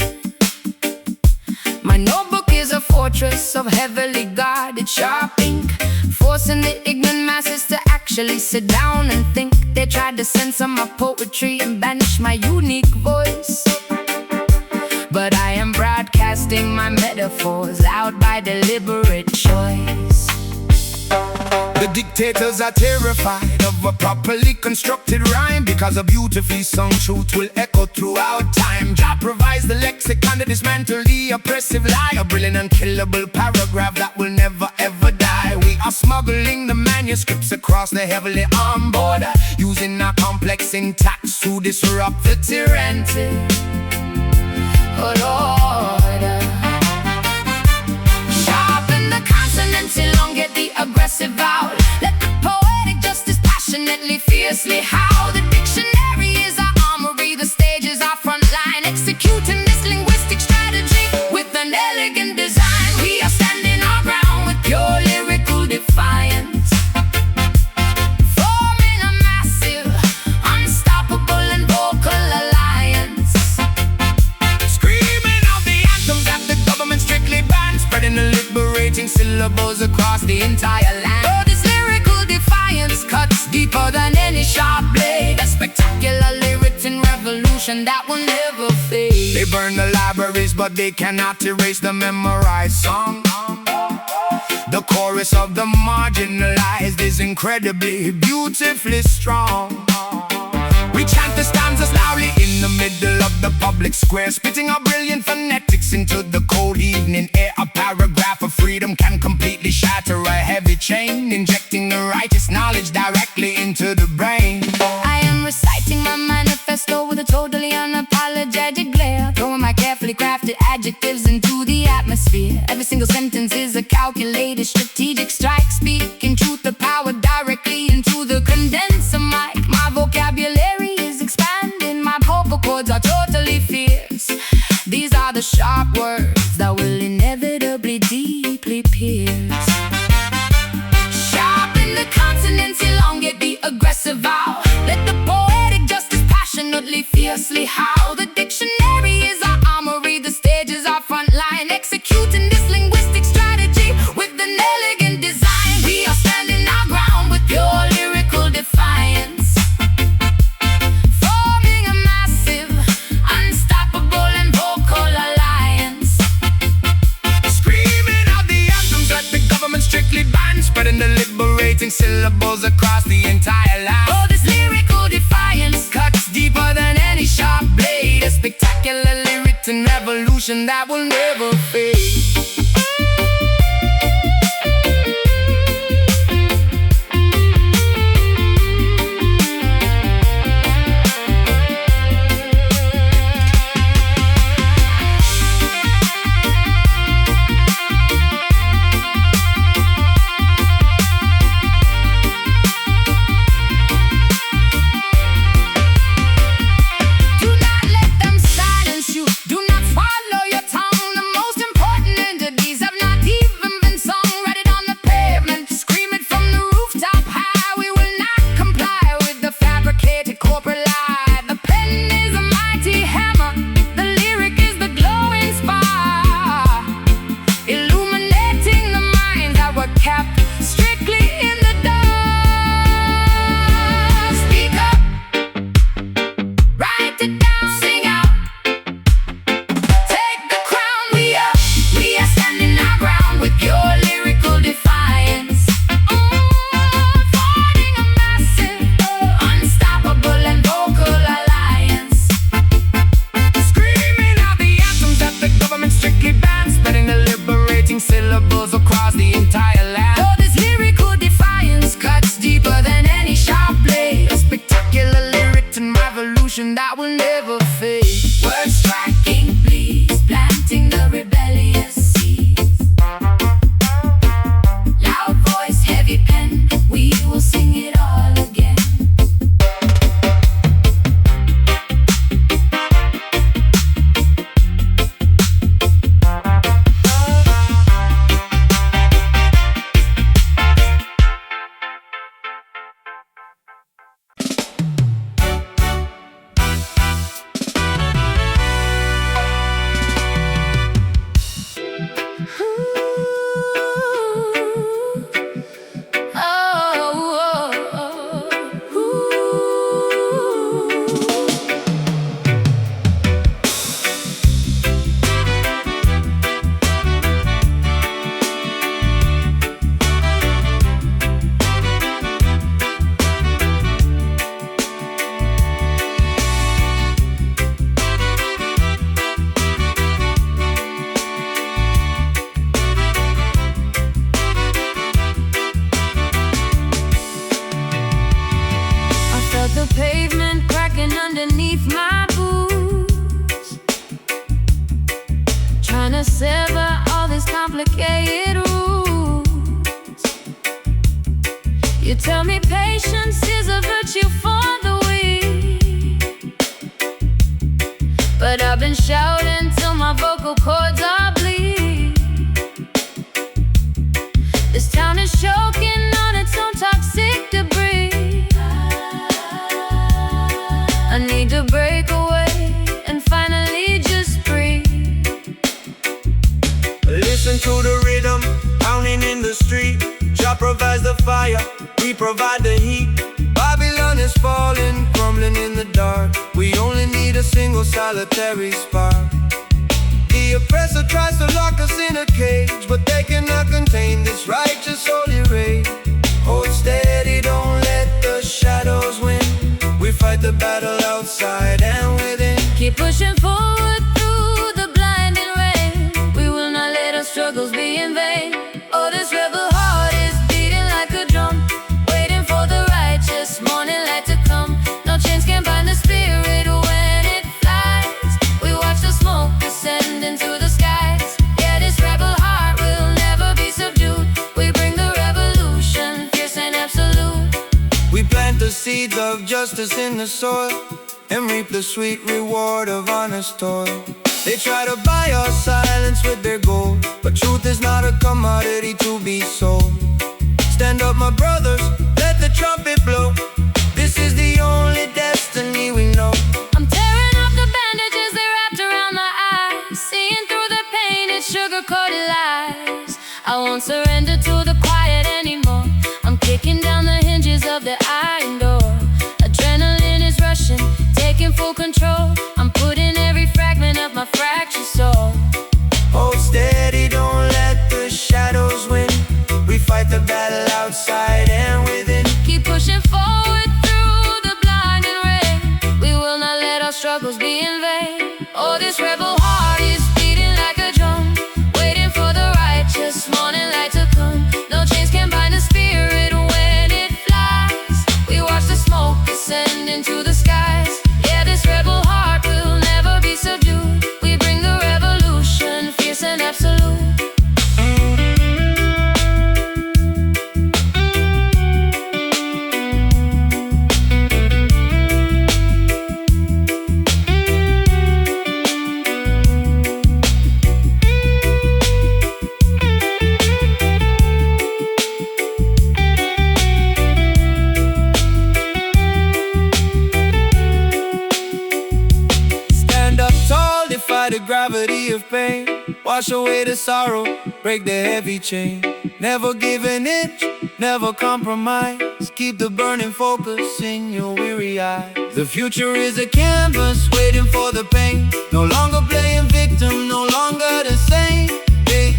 My notebook is a fortress of heavily guarded sharp ink, forcing the ignorant masses to action. actually sit down and think. They tried to censor my poetry and banish my unique voice, but I am broadcasting my metaphors out by deliberate choice. The dictators are terrified of a properly constructed rhyme, because a beautifully sung truth will echo throughout time. Jah provides the lexicon to dismantle the oppressive lie, a brilliant unkillable paragraph that will never ever die. We are smuggling the manuscripts across the heavily armed border, using our complex syntax to disrupt the tyranny. Oh Lord, sharpen the consonants, elongate the aggressive out. Let the poetic justice passionately, fiercely howl. The dictionary is our armory, the stage is our front line, executing this linguistic strategy with an elegant design. We are standing our ground with pure lyrical defiance, forming a massive, unstoppable and vocal alliance. Screaming out the anthems that the government strictly bans, spreading the liberating syllables across the entire land. Oh, this lyrical defiance cuts deeper than any sharp blade, a spectacular lyric revolution that will never fade. They burn the libraries, but they cannot erase the memorized song. The chorus of the marginalized is incredibly, beautifully strong. We chant the stanzas loudly in the middle of the public square, spitting our brilliant phonetics into the cold evening air. A paragraph of freedom can completely shatter a heavy chain, injecting the righteous knowledge directly into the brain. I am reciting my manifesto with a totally unapologetic glare, throwing my carefully crafted adjectives into the atmosphere. Every single sentence is a calculated strategic strike, speaking truth to power directly into the condenser mic. My vocabulary is expanding, my vocal cords are totally fierce. These are the sharp words that will inevitably deeply pierce. Sharpen the consonants, elongate the aggressive vowel. Let the poetic justice passionately, fiercely howl. The dictionary is our armory, the stage is our front line, executing this linguistic strategy with an elegant design. We are standing our ground with pure lyrical defiance, forming a massive, unstoppable and vocal alliance. Screaming out the anthems that the government strictly bans, spreading the liberating syllables across the entire land. Oh, this lyrical defiance Cuts deeper than any sharp blade, a spectacularly written revolution that will never fade. do not let them silence you. Do not swallow your tongue. The most important entities have not even been sung. Write it on the pavement, scream it from the rooftop high. We will not comply with the fabricated corporate lie. The pen is a mighty hammer, the lyric is the glowing spark, illuminating the minds that were kept strictly in the dark. Speak up, write it down, sing out, take the crown. We are standing our ground with pure lyrical defiance, forming a massive, unstoppable and vocal alliance. Screaming out the anthems that the government strictly bans, spreading the liberating syllables across the entire land. Oh, this lyrical defiance cuts deeper than any sharp blade, a spectacularly written revolution that will never fade. Words striking bleeds, planting the rebellious seeds. Loud voice, heavy pen, we will sing it all again. but I've been shouting till my vocal cords are bleed. This town is choking on its own toxic debris. I need to break away and finally just breathe. Listen to the rhythm, pounding in the street. Jah provides the fire, we provide the heat. Babylon is falling, crumbling in the dark. We only need a single solitary spark. The oppressor tries to lock us in a cage, but they cannot contain this righteous holy rage. Hold steady, don't let the shadows win. We fight the battle outside and within. Keep pushing forward through the blinding rain. We will not let our struggles be in vain. Oh, this rebel heart is beating like a drum, waiting for the righteous morning light to come. No chains can bind the spirit when it flies. We watch the smoke descend into the skies. Yeah, this rebel heart will never be subdued. We bring the revolution, fierce and absolute. We plant the seeds of justice in the soil and reap the sweet reward of honest toil. They try to buy our silence with their gold, but truth is not a commodity to be sold. Stand up, my brothers, let the trumpet blow. This is the only destiny we know. I'm tearing off the bandages they wrapped around my eyes, seeing through the painted, sugar-coated lies. I won't surrender to the quiet anymore. I'm kicking down the hinges of the iron door. Adrenaline is rushing, taking full control. I'm putting every fragment of my fractured soul. Hold steady, don't let the shadows win. We fight the battle outside and within. Keep pushing forward through the blinding rain. We will not let our struggles be in vain. Oh, this rebel heart is beating like a drum, waiting for the righteous morning light to come. No chains can bind the spirit when it flies. We watch the smoke descend into the skies. Yeah, this rebel heart will never be subdued. We bring the revolution, fierce and absolute. The gravity of pain, wash away the sorrow, break the heavy chain. Never give an inch, never compromise. Keep the burning focus in your weary eyes. The future is a canvas waiting for the pain. No longer playing victim, no longer the same. Beat,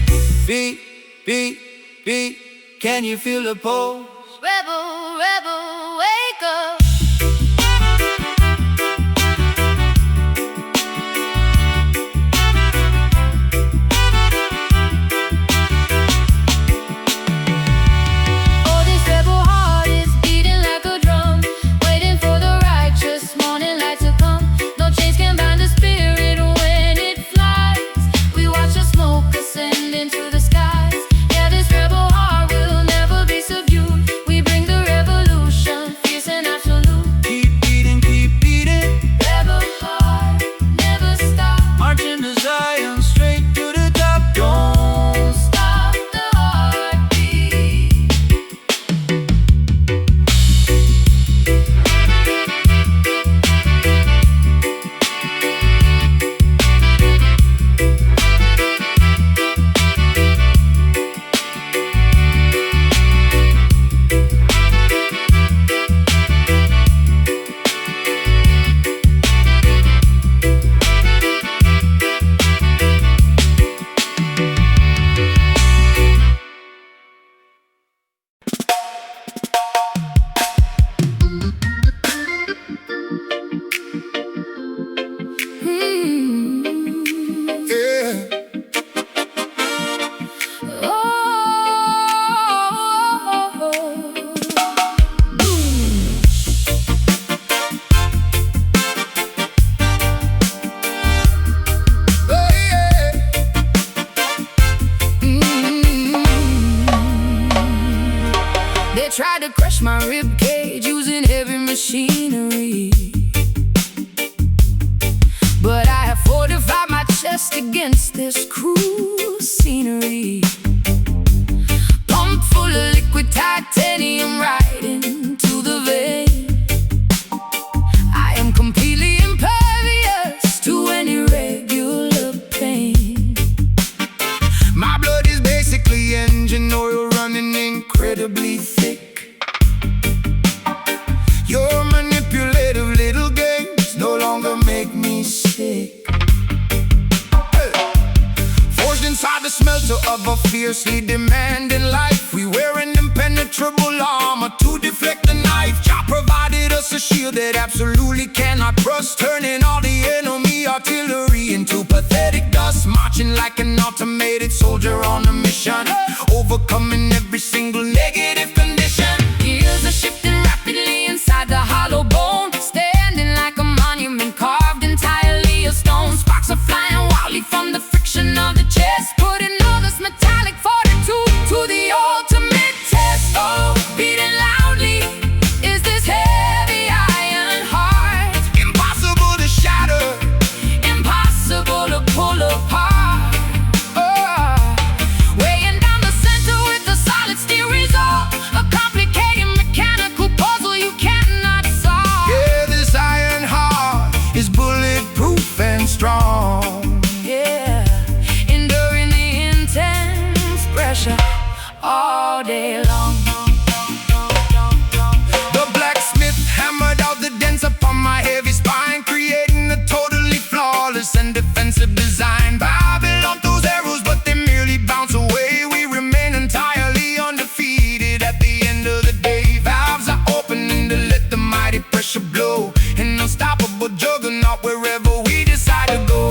beat, beat, beat. Can you feel the pulse? Rebel, rebel, wake up. Into the skies. Yeah, this rebel heart will never be subdued. We bring the revolution, fierce and absolute. Keep beating. Rebel heart, never stop. Marching to Zion, straight to the top. Don't stop the heartbeat. against this cruel scenery. Pump full of liquid titanium right into the vein. I am completely impervious to any regular pain. My blood is basically engine oil running incredibly thick. Your manipulative little games no longer make me sick. Forged inside the smelter of a fiercely demanding life, we wear an impenetrable armor to deflect the knife. Jah provided us a shield that absolutely cannot rust, turning all the enemy artillery into pathetic dust. Marching like an automated soldier on a mission, overcoming every single negative condition. Gears are shifting rapidly inside the hollow bone, standing like a monument carved entirely of stone. Sparks are flying wildly from the friction of the chest, putting all this metallic fortitude to the ultimate test. Oh, beating loudly is this heavy iron heart. Impossible to shatter, Impossible to pull apart. Weighing down the center with a solid steel resolve, a complicated mechanical puzzle you cannot solve. yeah, this iron heart is bulletproof and strong. Yeah, enduring the intense pressure all day long. The blacksmith hammered out the dents upon my heavy spine, creating a totally flawless and defensive design. Babylon throws arrows, but they merely bounce away. We remain entirely undefeated at the end of the day. Valves are opening to let the mighty pressure blow, an unstoppable juggernaut wherever we decide to go.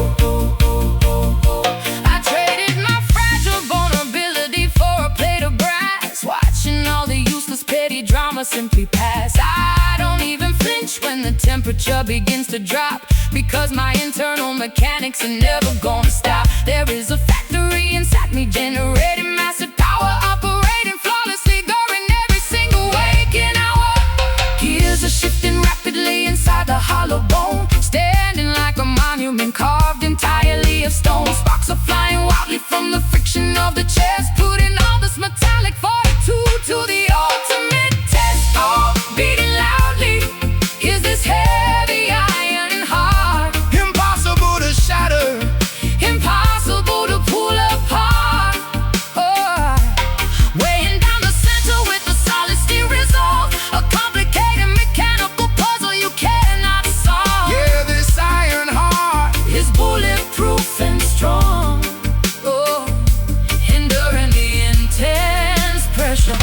I traded my fragile vulnerability for a plate of brass, watching all the useless petty drama simply pass. I don't even flinch when the temperature begins to drop, because my internal mechanics are never gonna stop. There is a factory inside me generating massive power, operating flawlessly during every single waking hour. Gears are shifting rapidly inside the hollow bone, standing like a monument carved entirely of stone. Sparks are flying wildly from the friction of the chest, putting all this metallic fortitude to the ultimate test. Oh, beating loudly is this heavy iron heart. Impossible to shatter, Impossible to pull apart. Weighing down the center with a solid steel resolve, a complicated mechanical puzzle you cannot solve. yeah, this iron heart. Is bulletproof and strong. Oh, enduring the intense pressure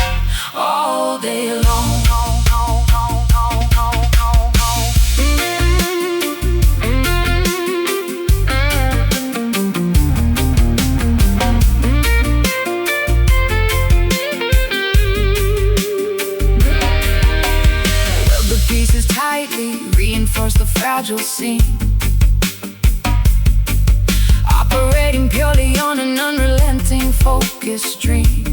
all day long. Weld the pieces tightly, reinforce the fragile seam, operating purely on an unrelenting focus stream.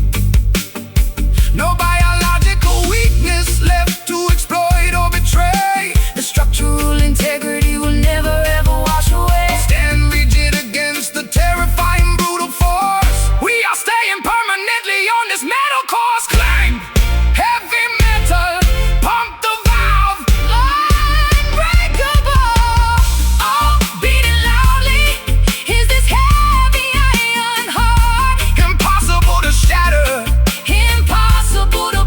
No biological weakness left to exploit or betray. The structural integrity will never ever wash away. Stand rigid against the terrifying brutal force. We are staying permanently on this metal course. Clang, heavy metal, pump the valve. Unbreakable. Oh, beating loudly is this heavy iron heart. Impossible to shatter, Impossible to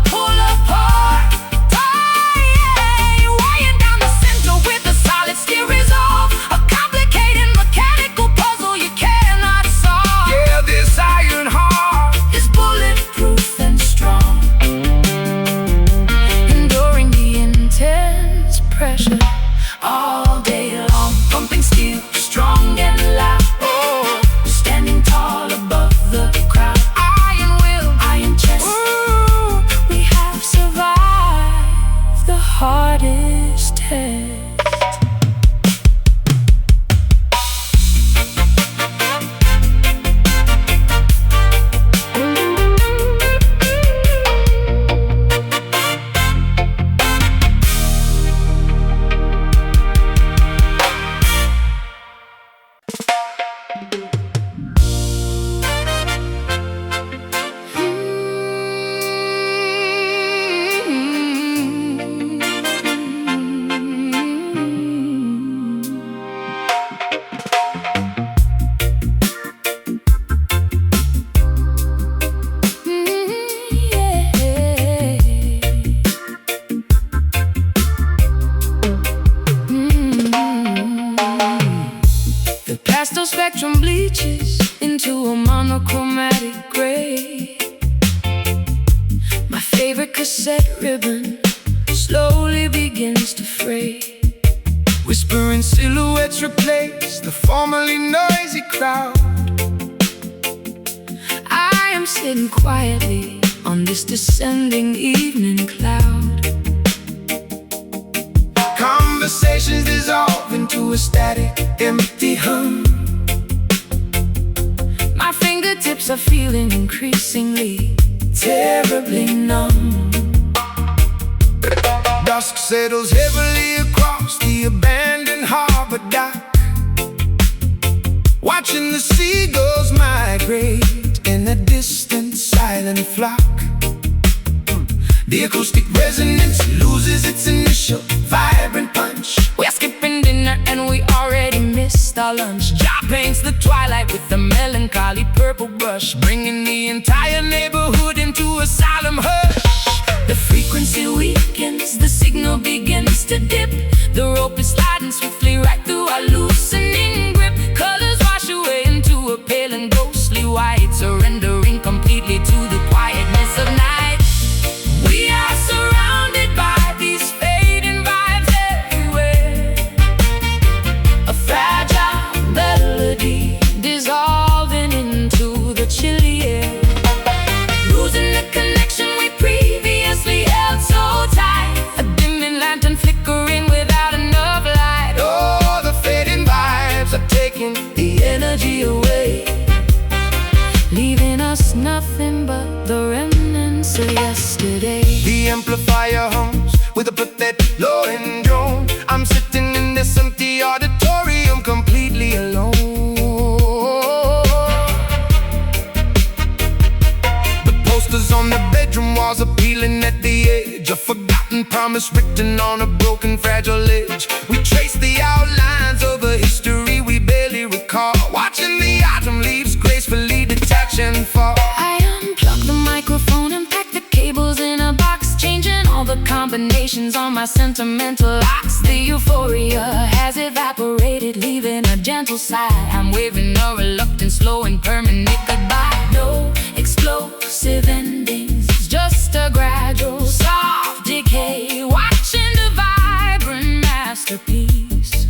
the spectrum bleaches into a monochromatic gray. My favorite cassette ribbon slowly begins to fray. Whispering silhouettes replace the formerly noisy crowd. I am sitting quietly on this descending evening cloud. Conversations dissolve into a static, empty hum. My fingertips are feeling increasingly terribly numb. Dusk settles heavily across the abandoned harbor dock, watching the seagulls migrate in a distant silent flock. The acoustic resonance loses its initial vibrant punch. We're skipping dinner and we already missed our lunch. Job paints the twilight with a melancholy purple brush, bringing the entire neighborhood into a solemn hush. The frequency weakens, the signal begins to dip. The rope is sliding swiftly right through our loosening grip. Colors wash away into a pale and ghostly white, surrendering completely to the quietness of night. We are surrounded by these fading vibes everywhere. A fragile melody dissolving into the chilly air. Losing the connection we previously held so tight. A dimming lantern flickering without enough light. Oh, the fading vibes are taking the energy away, Leaving us nothing but the remnants of yesterday. The amplifier hums with a pathetic lowing drone. I'm sitting in this empty auditorium completely alone. The posters on the bedroom walls are peeling at the edge. A forgotten promise written on a broken, fragile edge. We trace the outlines of a history we barely recall, watching the autumn leaves gracefully detach and fall. I unplug the microphone and pack the cables in a box, changing all the combinations on my sentimental locks. The euphoria has evaporated, leaving a gentle sigh. I'm waving a reluctant, slow and permanent goodbye. No explosive endings, just a gradual, soft decay. Watching the vibrant masterpiece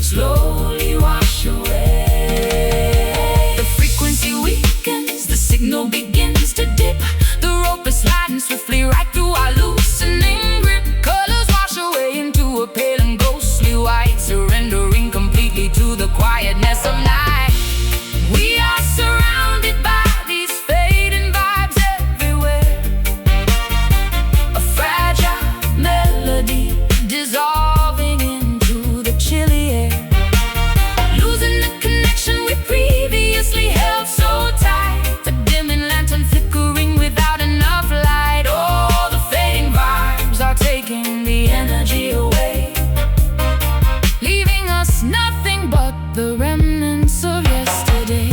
slowly wash away. The frequency weakens, the signal begins to dip. The rope is sliding swiftly right through our loosening grip. Colors wash away into a pale and ghostly white, surrendering completely to the quietness of night. We are surrounded by these fading vibes everywhere. A fragile melody dissolving into the chilly air. Losing the connection we previously held so tight. The dimming lantern flickering without enough light. Oh, the fading vibes are taking the energy away, leaving us nothing but the remnants of yesterday.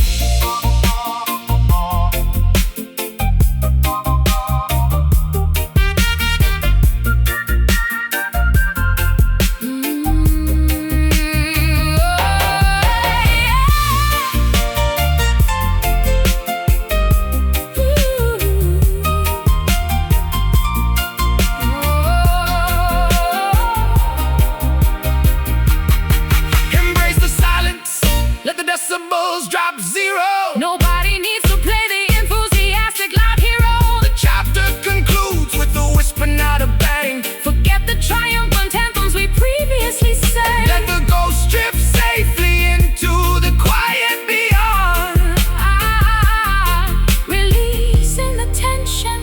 Embrace the silence, let the decibels drop zero. Nobody needs to play the enthusiastic loud hero. The chapter concludes with a whisper, not a bang. Forget the triumphant anthems we previously sang. Let the ghost drift safely into the quiet beyond. Releasing the tension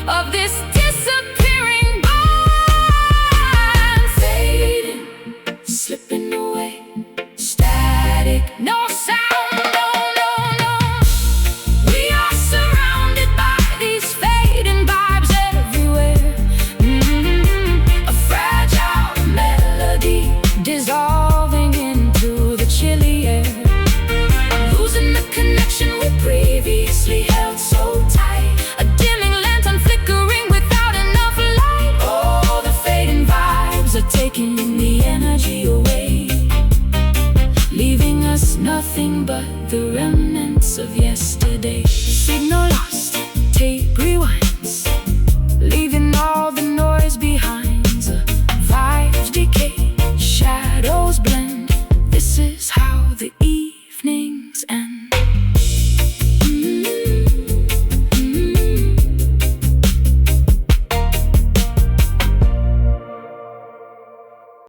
of this disappearing bond. Fading, slipping away, static, no sound, no, no, no. We are surrounded by these fading vibes everywhere. A fragile melody dissolving into the chilly air. Losing the connection we previously held so tight. A dimming lantern flickering without enough light. Oh, the fading vibes are taking the energy away, leaving signal lost.